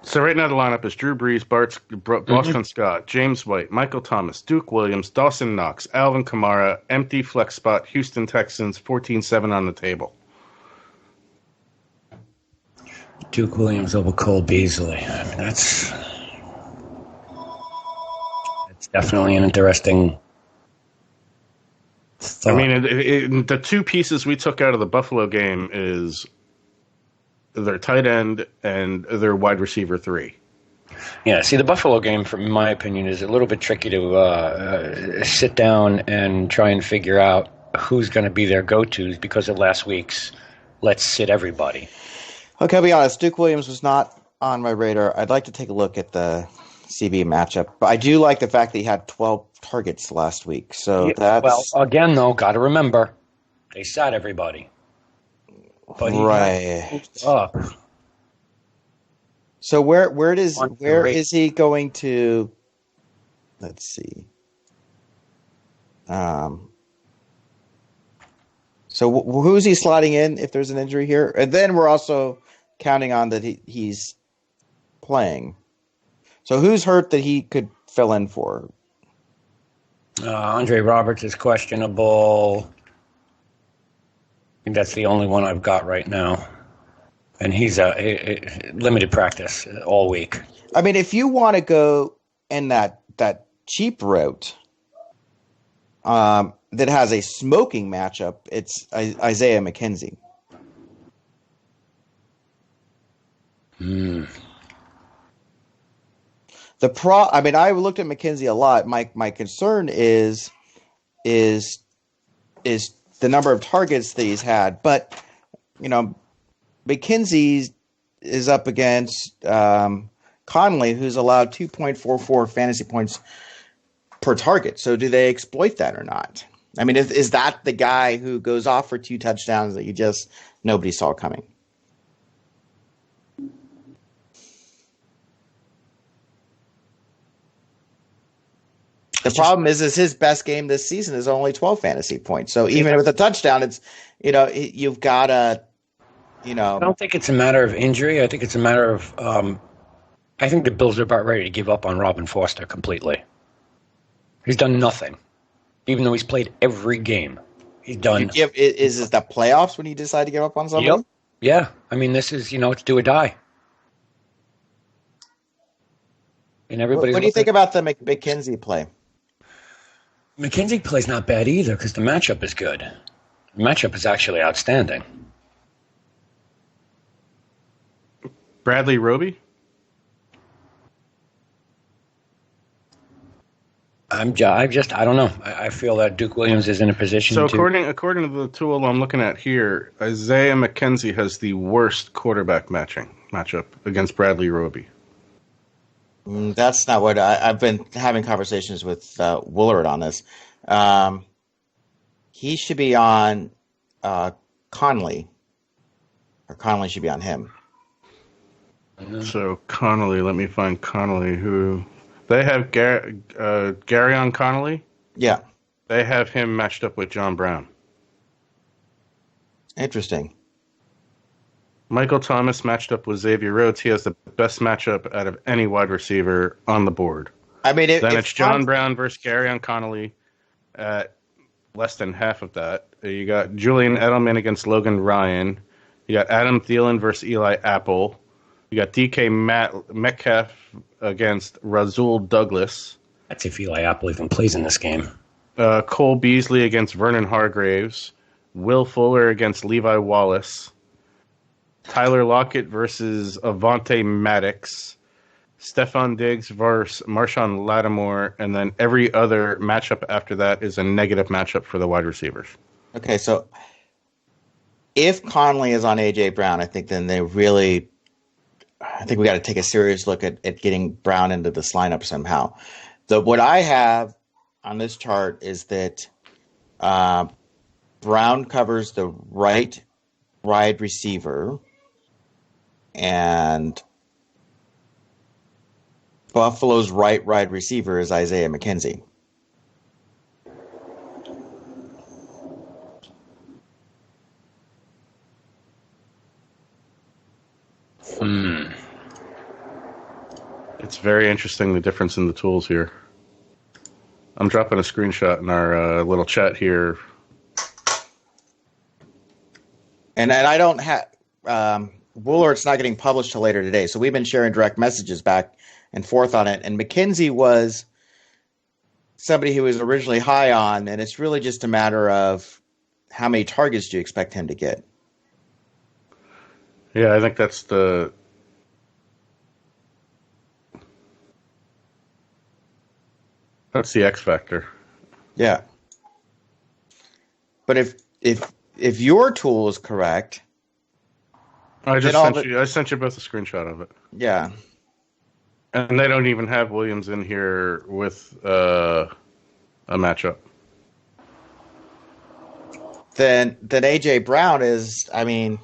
So right now the lineup is Drew Brees, Boston Scott, James White, Michael Thomas, Duke Williams, Dawson Knox, Alvin Kamara, empty flex spot, Houston Texans, 14-7 on the table. Duke Williams over Cole Beasley. I mean, that's definitely an interesting thought. I mean, the two pieces we took out of the Buffalo game is their tight end and their wide receiver 3. Yeah, see, the Buffalo game, from my opinion, is a little bit tricky to sit down and try and figure out who's going to be their go-tos because of last week's let's sit everybody. Okay, I'll be honest. Duke Williams was not on my radar. I'd like to take a look at the CB matchup, but I do like the fact that he had 12 targets last week. So yeah, that's well, again, though, got to remember they sat everybody. But right up. So where is he going to? Let's see. So who's he slotting in if there's an injury here? And then we're also counting on that he's playing. So who's hurt that he could fill in for? Andre Roberts is questionable. I think that's the only one I've got right now. And he's a limited practice all week. I mean, if you want to go in that cheap route that has a smoking matchup, it's Isaiah McKenzie. I mean, I looked at McKenzie a lot. My concern is the number of targets that he's had, but McKenzie is up against Conley, who's allowed 2.44 fantasy points per target. So do they exploit that or not? I mean, is that the guy who goes off for 2 touchdowns that nobody saw coming? The problem is his best game this season is only 12 fantasy points. So even with a touchdown, it's, you've got to, I don't think it's a matter of injury. I think it's a matter of, I think the Bills are about ready to give up on Robin Foster completely. He's done nothing, even though he's played every game. He's done. Is it the playoffs when you decide to give up on somebody? Yep. Yeah. I mean, this is, it's do or die. And everybody's. What do you think about the McKenzie play? McKenzie play's not bad either because the matchup is good. The matchup is actually outstanding. Bradley Roby? I don't know. I feel that Duke Williams is in a position to... So according to the tool I'm looking at here, Isaiah McKenzie has the worst quarterback matchup against Bradley Roby. That's not what I've been having conversations with Willard on this. He should be on Conley, or Conley should be on him. So Connolly, let me find Connolly. Who they have? Gary on Connolly. Yeah, they have him matched up with John Brown. Interesting. Michael Thomas matched up with Xavier Rhodes. He has the best matchup out of any wide receiver on the board. I mean, then it's John Brown versus Gary on Connolly at less than half of that. You got Julian Edelman against Logan Ryan. You got Adam Thielen versus Eli Apple. You got DK Metcalf against Rasul Douglas. That's if Eli Apple even plays in this game. Cole Beasley against Vernon Hargraves. Will Fuller against Levi Wallace. Tyler Lockett versus Avonte Maddox, Stephon Diggs versus Marshawn Lattimore, and then every other matchup after that is a negative matchup for the wide receivers. Okay, so if Conley is on A.J. Brown, I think then we got to take a serious look at getting Brown into this lineup somehow. What I have on this chart is that Brown covers the right wide receiver, and Buffalo's right wide receiver is Isaiah McKenzie. It's very interesting, the difference in the tools here. I'm dropping a screenshot in our little chat here. And I don't have Woolart's not getting published till later today, so we've been sharing direct messages back and forth on it. And McKenzie was somebody who was originally high on, and it's really just a matter of how many targets do you expect him to get. Yeah, I think that's the X factor. Yeah. But if your tool is correct, I sent you both a screenshot of it. Yeah. And they don't even have Williams in here with a matchup. Then A.J. Brown is, I mean...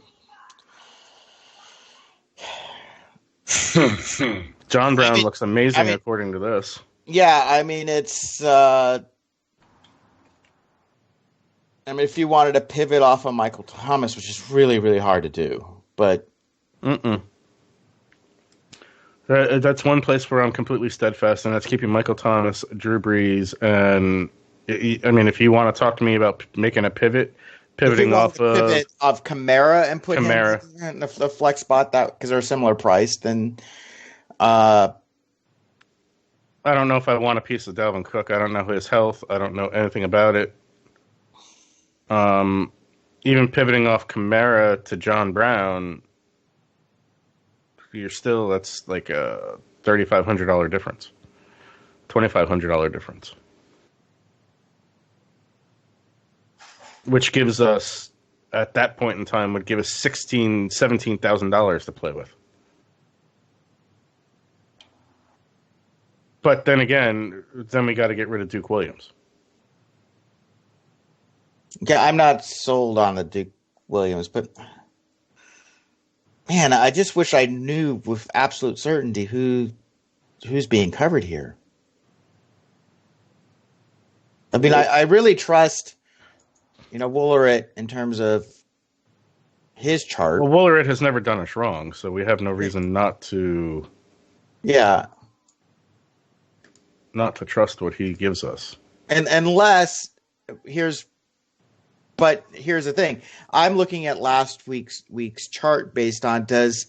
John Brown looks amazing according to this. Yeah, I mean, it's... if you wanted to pivot off of Michael Thomas, which is really, really hard to do, but... That's one place where I'm completely steadfast, and that's keeping Michael Thomas, Drew Brees, and... I mean, if you want to talk to me about making a pivoting off of Kamara and put Kamara him in the flex spot, because they're similar priced, then... I don't know if I want a piece of Dalvin Cook. I don't know his health. I don't know anything about it. Even pivoting off Kamara to John Brown, that's like a $3,500 difference, $2,500 difference, which gives us, at that point in time, would give us $17,000 to play with. But then again, we got to get rid of Duke Williams. Yeah, I'm not sold on the Duke Williams, but man, I just wish I knew with absolute certainty who's being covered here. I mean, I really trust, Wooleret in terms of his chart. Well, Wooleret has never done us wrong, so we have no reason not to. Yeah. Not to trust what he gives us. And here's the thing. I'm looking at last week's chart based on does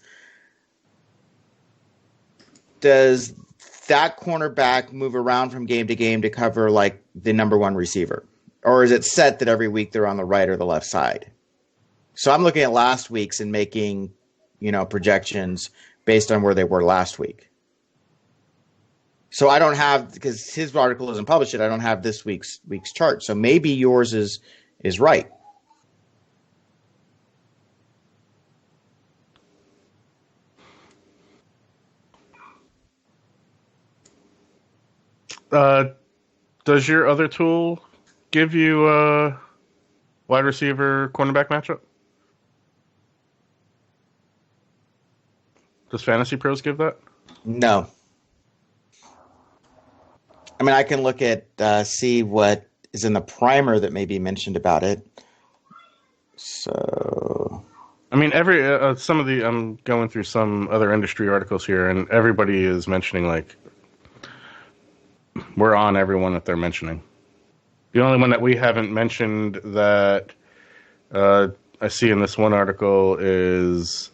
that cornerback move around from game to game to cover like the number one receiver? Or is it set that every week they're on the right or the left side? So I'm looking at last week's and making, projections based on where they were last week. So I don't have, because his article isn't published yet, I don't have this week's chart. So maybe yours is right. Does your other tool give you a wide receiver cornerback matchup? Does Fantasy Pros give that? No. I mean, I can look at, see what is in the primer that may be mentioned about it. So, I mean, I'm going through some other industry articles here, and everybody is mentioning, like, we're on everyone that they're mentioning. The only one that we haven't mentioned that I see in this one article is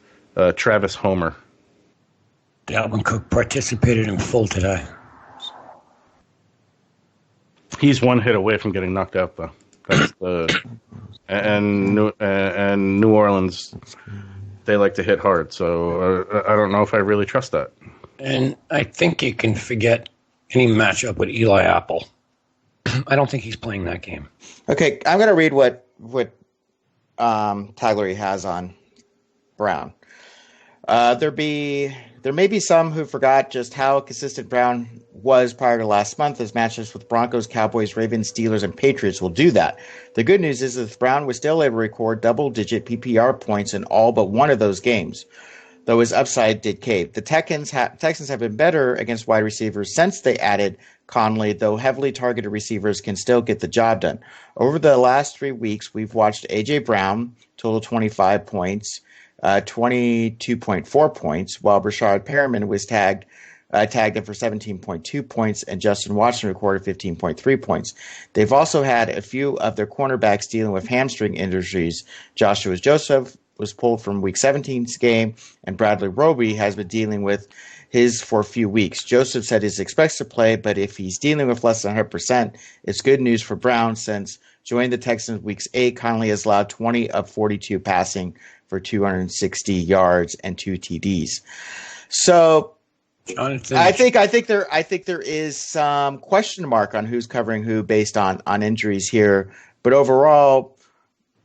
Travis Homer. Dalvin Cook participated in full today. He's one hit away from getting knocked out, though. That's and New Orleans they like to hit hard. So I don't know if I really trust that. And I think you can forget any matchup with Eli Apple. I don't think he's playing that game. Okay, I'm going to read what Taglery has on Brown. There may be some who forgot just how consistent Brown was prior to last month, as matchups with Broncos, Cowboys, Ravens, Steelers, and Patriots will do that. The good news is that Brown was still able to record double-digit PPR points in all but one of those games, though his upside did cave. The Texans have been better against wide receivers since they added Conley, though heavily targeted receivers can still get the job done. Over the last 3 weeks, we've watched A.J. Brown, total 25 points, 22.4 points, while Rashard Perriman was tagged him for 17.2 points, and Justin Watson recorded 15.3 points. They've also had a few of their cornerbacks dealing with hamstring injuries. Joshua Joseph was pulled from Week 17's game, and Bradley Roby has been dealing with his for a few weeks. Joseph said he expects to play, but if he's dealing with less than 100%, it's good news for Brown since joining the Texans Weeks 8, Conley has allowed 20 of 42 passing for 260 yards and 2 TDs. So I think there is some question mark on who's covering who based on injuries here, but overall,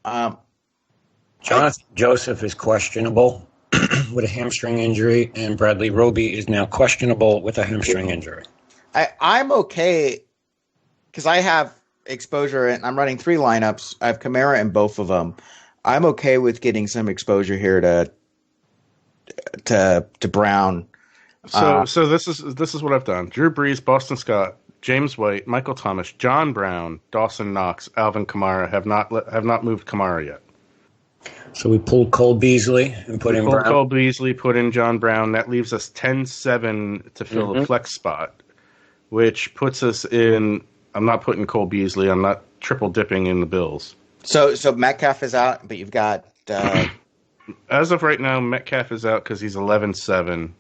Jonathan Joseph is questionable with a hamstring injury, and Bradley Roby is now questionable with a hamstring injury. I'm okay because I have exposure, and I'm running 3 lineups. I have Kamara in both of them. I'm okay with getting some exposure here to Brown. So this is what I've done: Drew Brees, Boston Scott, James White, Michael Thomas, John Brown, Dawson Knox, Alvin Kamara have not moved Kamara yet. So we pulled Cole Beasley and put in Brown. Cole Beasley, put in John Brown. That leaves us 10-7 to fill a flex spot, which puts us in. I'm not putting Cole Beasley. I'm not triple dipping in the Bills. So Metcalf is out, but you've got as of right now, Metcalf is out because he's 11-7.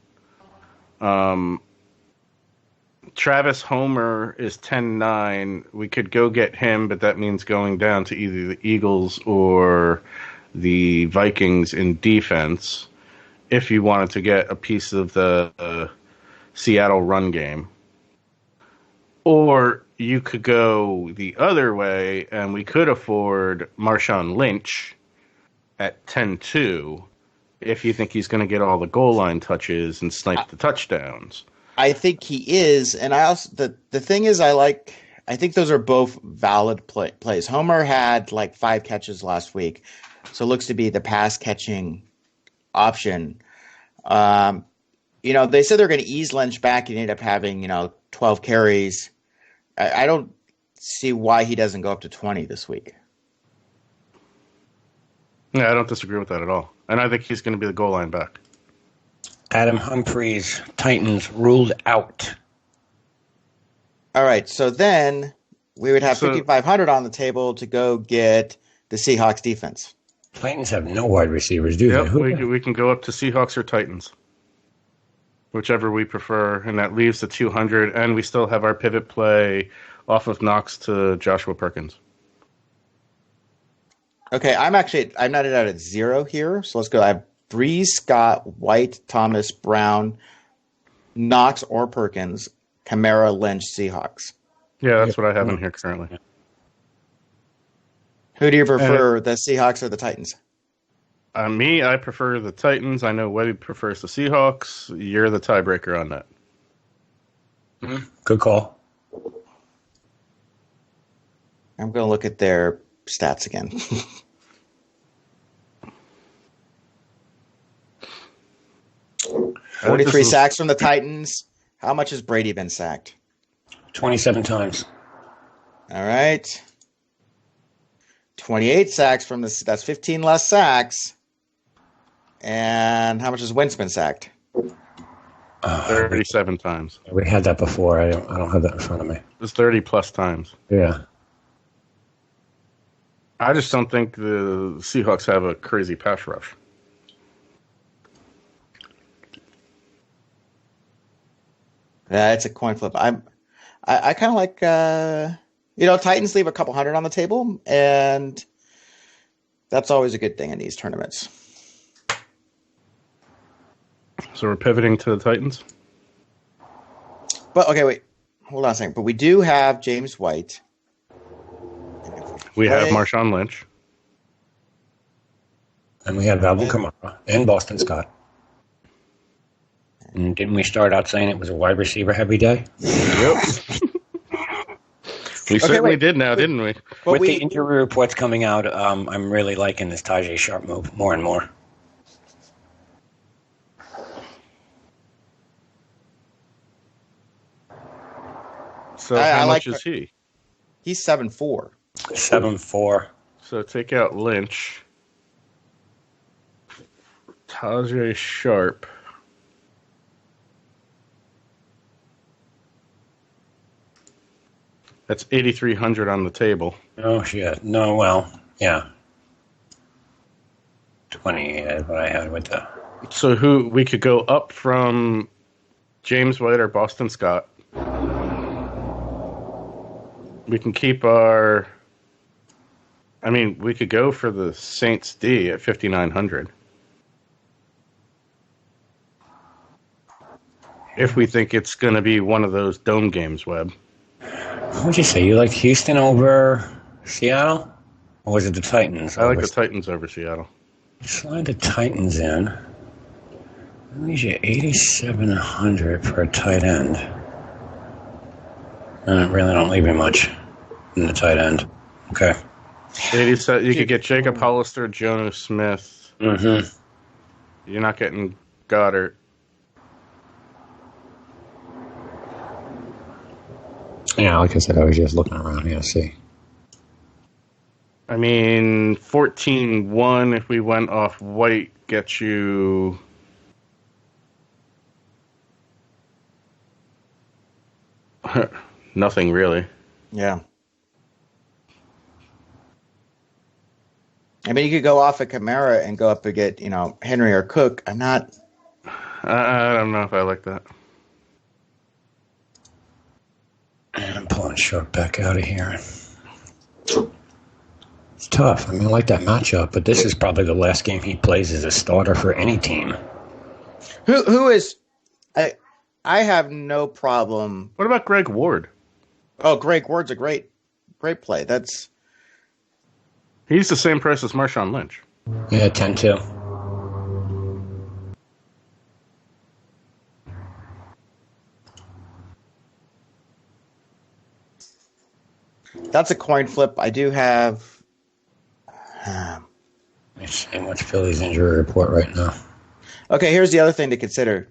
Travis Homer is 10-9. We could go get him, but that means going down to either the Eagles or the Vikings in defense if you wanted to get a piece of the Seattle run game. Or you could go the other way, and we could afford Marshawn Lynch at 10-2 if you think he's going to get all the goal line touches and snipe the touchdowns. I think he is, and I also the thing is I think those are both valid plays. Homer had like 5 catches last week, so it looks to be the pass catching option. They said they're going to ease Lynch back and end up having 12 carries. I don't see why he doesn't go up to 20 this week. Yeah, I don't disagree with that at all. And I think he's going to be the goal line back. Adam Humphries, Titans ruled out. All right, so then we would have 5,500 on the table to go get the Seahawks defense. Titans have no wide receivers, do they? We can go up to Seahawks or Titans, whichever we prefer, and that leaves the 200, and we still have our pivot play off of Knox to Joshua Perkins. Okay, I'm not at 0 here, so let's go. I have Brees, Scott, White, Thomas, Brown, Knox or Perkins, Kamara, Lynch, Seahawks. Yeah, that's what I have in here currently. Who do you prefer, the Seahawks or the Titans? Me, I prefer the Titans. I know Webby prefers the Seahawks. You're the tiebreaker on that. Good call. I'm going to look at their stats again. 43 sacks from the Titans. How much has Brady been sacked? 27 times. All right. 28 sacks from this. That's 15 less sacks. And how much has Wentz been sacked? 37 times. We had that before. I don't have that in front of me. It's 30 plus times. Yeah. I just don't think the Seahawks have a crazy pass rush. Yeah, it's a coin flip. I kind of like Titans leave a couple hundred on the table, and that's always a good thing in these tournaments. So we're pivoting to the Titans? But, okay, wait. Hold on a second. But we do have James White. We have Marshawn Lynch. And we have Alvin Kamara and Boston Scott. And didn't we start out saying it was a wide receiver heavy day? Yep. We certainly did now, didn't we? With the injury reports coming out, I'm really liking this Tajay Sharp move more and more. So how much is he? He's 7'4". 7'4". So take out Lynch. Tajay Sharp. That's 8,300 on the table. Oh, shit. No, well, yeah. 20 is what I had with the... So who we could go up from James White or Boston Scott. We can keep our... I mean, we could go for the Saints D at 5,900. If we think it's going to be one of those dome games, Webb. What would you say? You like Houston over Seattle? Or was it the Titans? I like the Titans over Seattle. Slide the Titans in. That leaves you 8,700 for a tight end. Really don't leave you much in the tight end. Okay. 87, you could get Jacob Hollister, Jono Smith. Mm-hmm. You're not getting Goddard. Yeah, like I said, I was just looking around here to see. I mean, 14-1 if we went off White gets you... Nothing, really. Yeah. I mean, you could go off of Kamara and go up and get, Henry or Cook. I don't know if I like that. And I'm pulling Sharp back out of here. It's tough. I mean, I like that matchup, but this is probably the last game he plays as a starter for any team. Who is... I have no problem... What about Greg Ward? Oh, Greg Ward's a great play. He's the same price as Marshawn Lynch. Yeah, 10-2. That's a coin flip. I do have... Let me see what's Philly's injury report right now. Okay, here's the other thing to consider.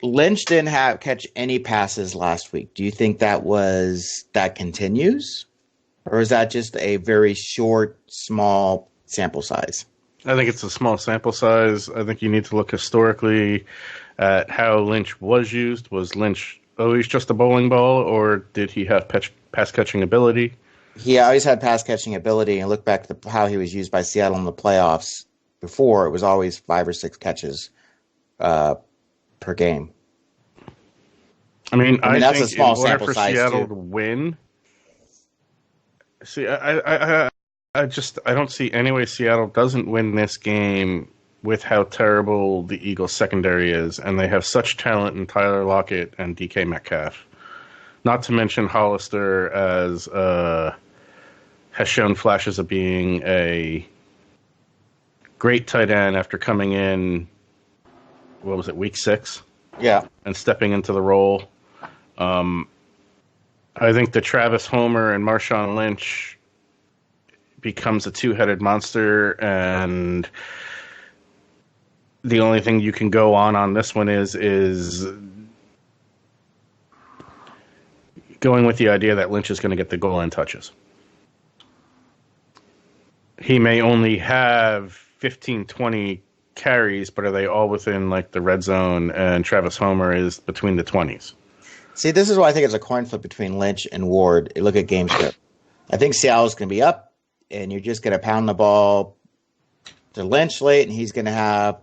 Lynch didn't catch any passes last week. Do you think that continues? Or is that just a very short, small sample size? I think it's a small sample size. I think you need to look historically at how Lynch was used. Was Lynch always just a bowling ball, or did he have pass-catching ability? He always had pass-catching ability, and look back to how he was used by Seattle in the playoffs. Before, it was always 5 or 6 catches per game. I mean that's think a small in order sample for size Seattle too. To win. See, I don't see any way Seattle doesn't win this game with how terrible the Eagles secondary is, and they have such talent in Tyler Lockett and DK Metcalf. Not to mention Hollister has shown flashes of being a great tight end after coming in, what was it, week 6? Yeah. And stepping into the role. I think the Travis Homer and Marshawn Lynch becomes a two-headed monster, and the only thing you can go on this one is going with the idea that Lynch is going to get the goal line touches. He may only have 15, 20 carries, but are they all within the red zone, and Travis Homer is between the 20s? See, this is why I think it's a coin flip between Lynch and Ward. You look at game script. I think Seattle's going to be up, and you're just going to pound the ball to Lynch late, and he's going to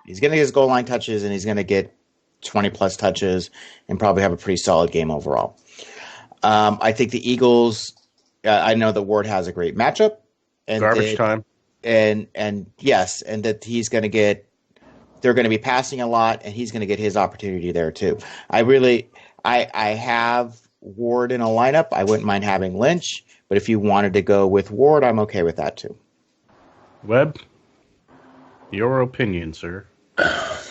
get his goal line touches, and he's going to get 20-plus touches and probably have a pretty solid game overall. I think the Eagles, I know that Ward has a great matchup. And garbage time. And yes, and that he's going to get they're going to be passing a lot, and he's going to get his opportunity there too. I have Ward in a lineup. I wouldn't mind having Lynch, but if you wanted to go with Ward, I'm okay with that too. Webb, your opinion, sir. The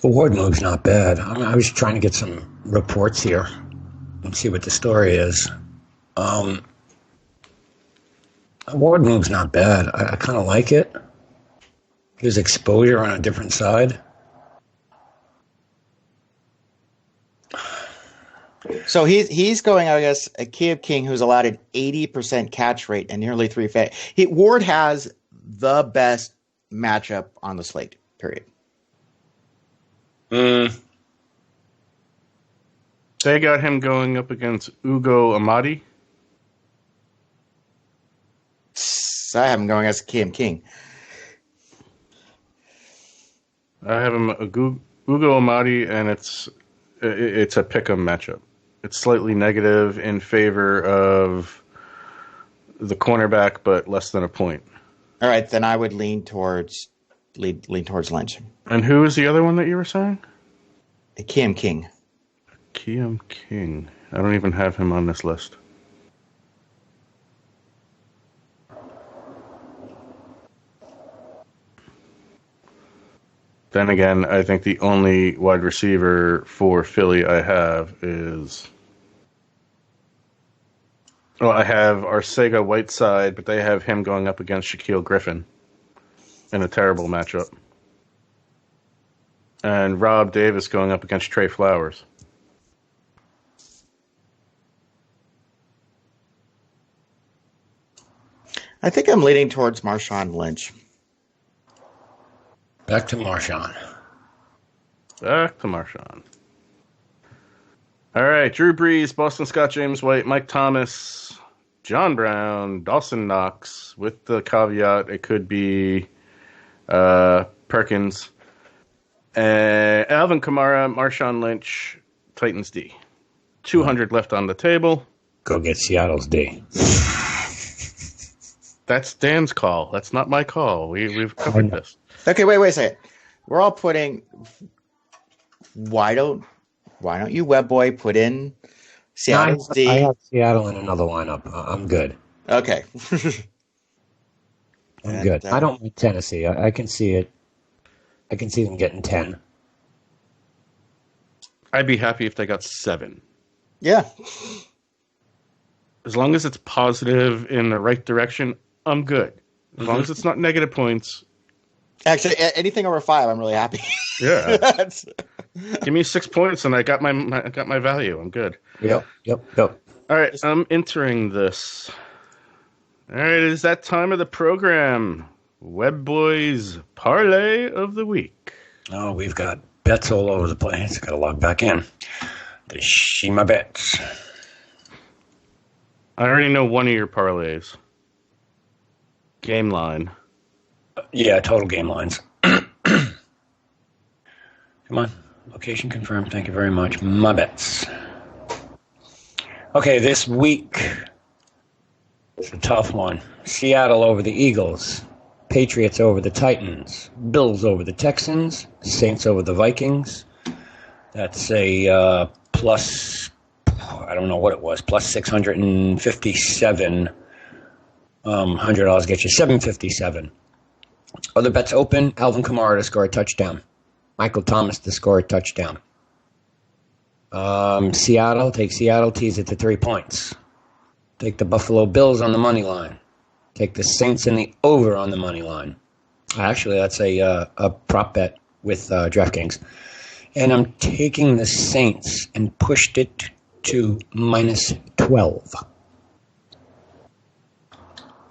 Ward move's not bad. I was trying to get some reports here and see what the story is. Ward move's not bad. I kind of like it. Gives exposure on a different side. So he's going out against a Caleb King who's allowed an 80% catch rate and nearly 3 fat. Ward has the best matchup on the slate, period. They got him going up against Ugo Amadi. I have him going against Caleb King. I have him Ugo Amadi, and it's a pick'em matchup. It's slightly negative in favor of the cornerback, but less than a point. All right, then I would lean towards Lynch. And who is the other one that you were saying? Cam King. Cam King. I don't even have him on this list. Then again, I think the only wide receiver for Philly I have is... Well, I have Arcega Whiteside, but they have him going up against Shaquille Griffin in a terrible matchup. And Rob Davis going up against Trey Flowers. I think I'm leaning towards Marshawn Lynch. Back to Marshawn. All right, Drew Brees, Boston Scott, James White, Mike Thomas, John Brown, Dawson Knox, with the caveat it could be Perkins, Alvin Kamara, Marshawn Lynch, Titans D. 200 left on the table. Go get Seattle's D. That's Dan's call. That's not my call. We've covered this. Okay, wait a second. We're all putting. Why don't you, Webboy, put in Seattle's D? I have Seattle in another lineup. I'm good. Okay. I'm good. I don't like Tennessee. I can see it. I can see them getting 10. I'd be happy if they got 7. Yeah. As long as it's positive in the right direction, I'm good. As long as it's not negative points. Actually, anything over 5, I'm really happy. Yeah. Give me 6 points and I got my value. I'm good. Yep. All right, I'm entering this. All right, it is that time of the program. Webboy's Parlay of the Week. Oh, we've got bets all over the place. Got to log back in to see my bets. I already know one of your parlays. Game line. Yeah, total game lines. Come on. Location confirmed. Thank you very much. My bets. Okay, this week, it's a tough one. Seattle over the Eagles. Patriots over the Titans. Bills over the Texans. Saints over the Vikings. That's a plus, I don't know what it was, plus 657. $100 gets you $757. Other bets open. Alvin Kamara to score a touchdown. Michael Thomas to score a touchdown. Seattle, take Seattle, tease it to 3 points. Take the Buffalo Bills on the money line. Take the Saints and the over on the money line. Actually, that's a prop bet with DraftKings. And I'm taking the Saints and pushed it to minus 12.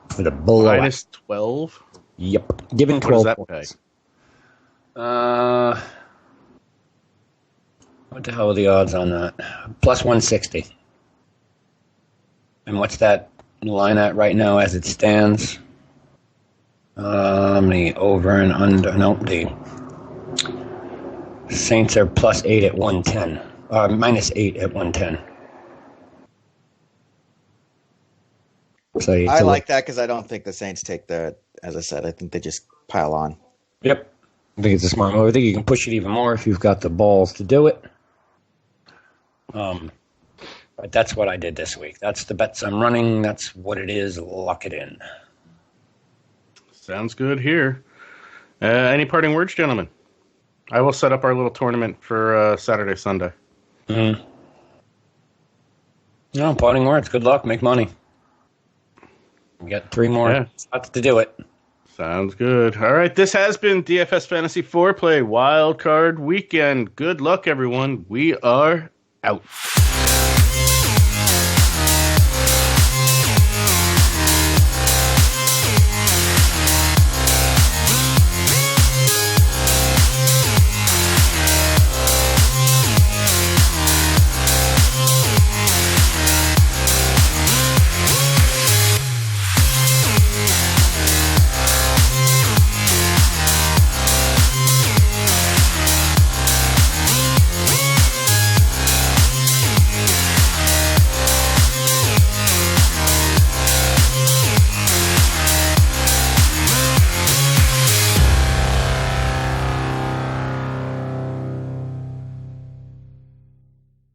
For the blowout. Minus 12? Yep. Given 12 what points. Pay? What the hell are the odds on that? Plus 160. And what's that line at right now as it stands? The over and under. Nope, the Saints are plus 8 at 110. Minus 8 at 110. So I like that because I don't think the Saints take the as I said, I think they just pile on. Yep. I think it's a smart move. I think you can push it even more if you've got the balls to do it. But that's what I did this week. That's the bets I'm running. That's what it is. Lock it in. Sounds good here. Any parting words, gentlemen? I will set up our little tournament for Saturday, Sunday. No, parting words. Good luck. Make money. We got 3 more spots to do it. Sounds good. All right, this has been DFS Fantasy Foreplay Wildcard Weekend. Good luck, everyone. We are out.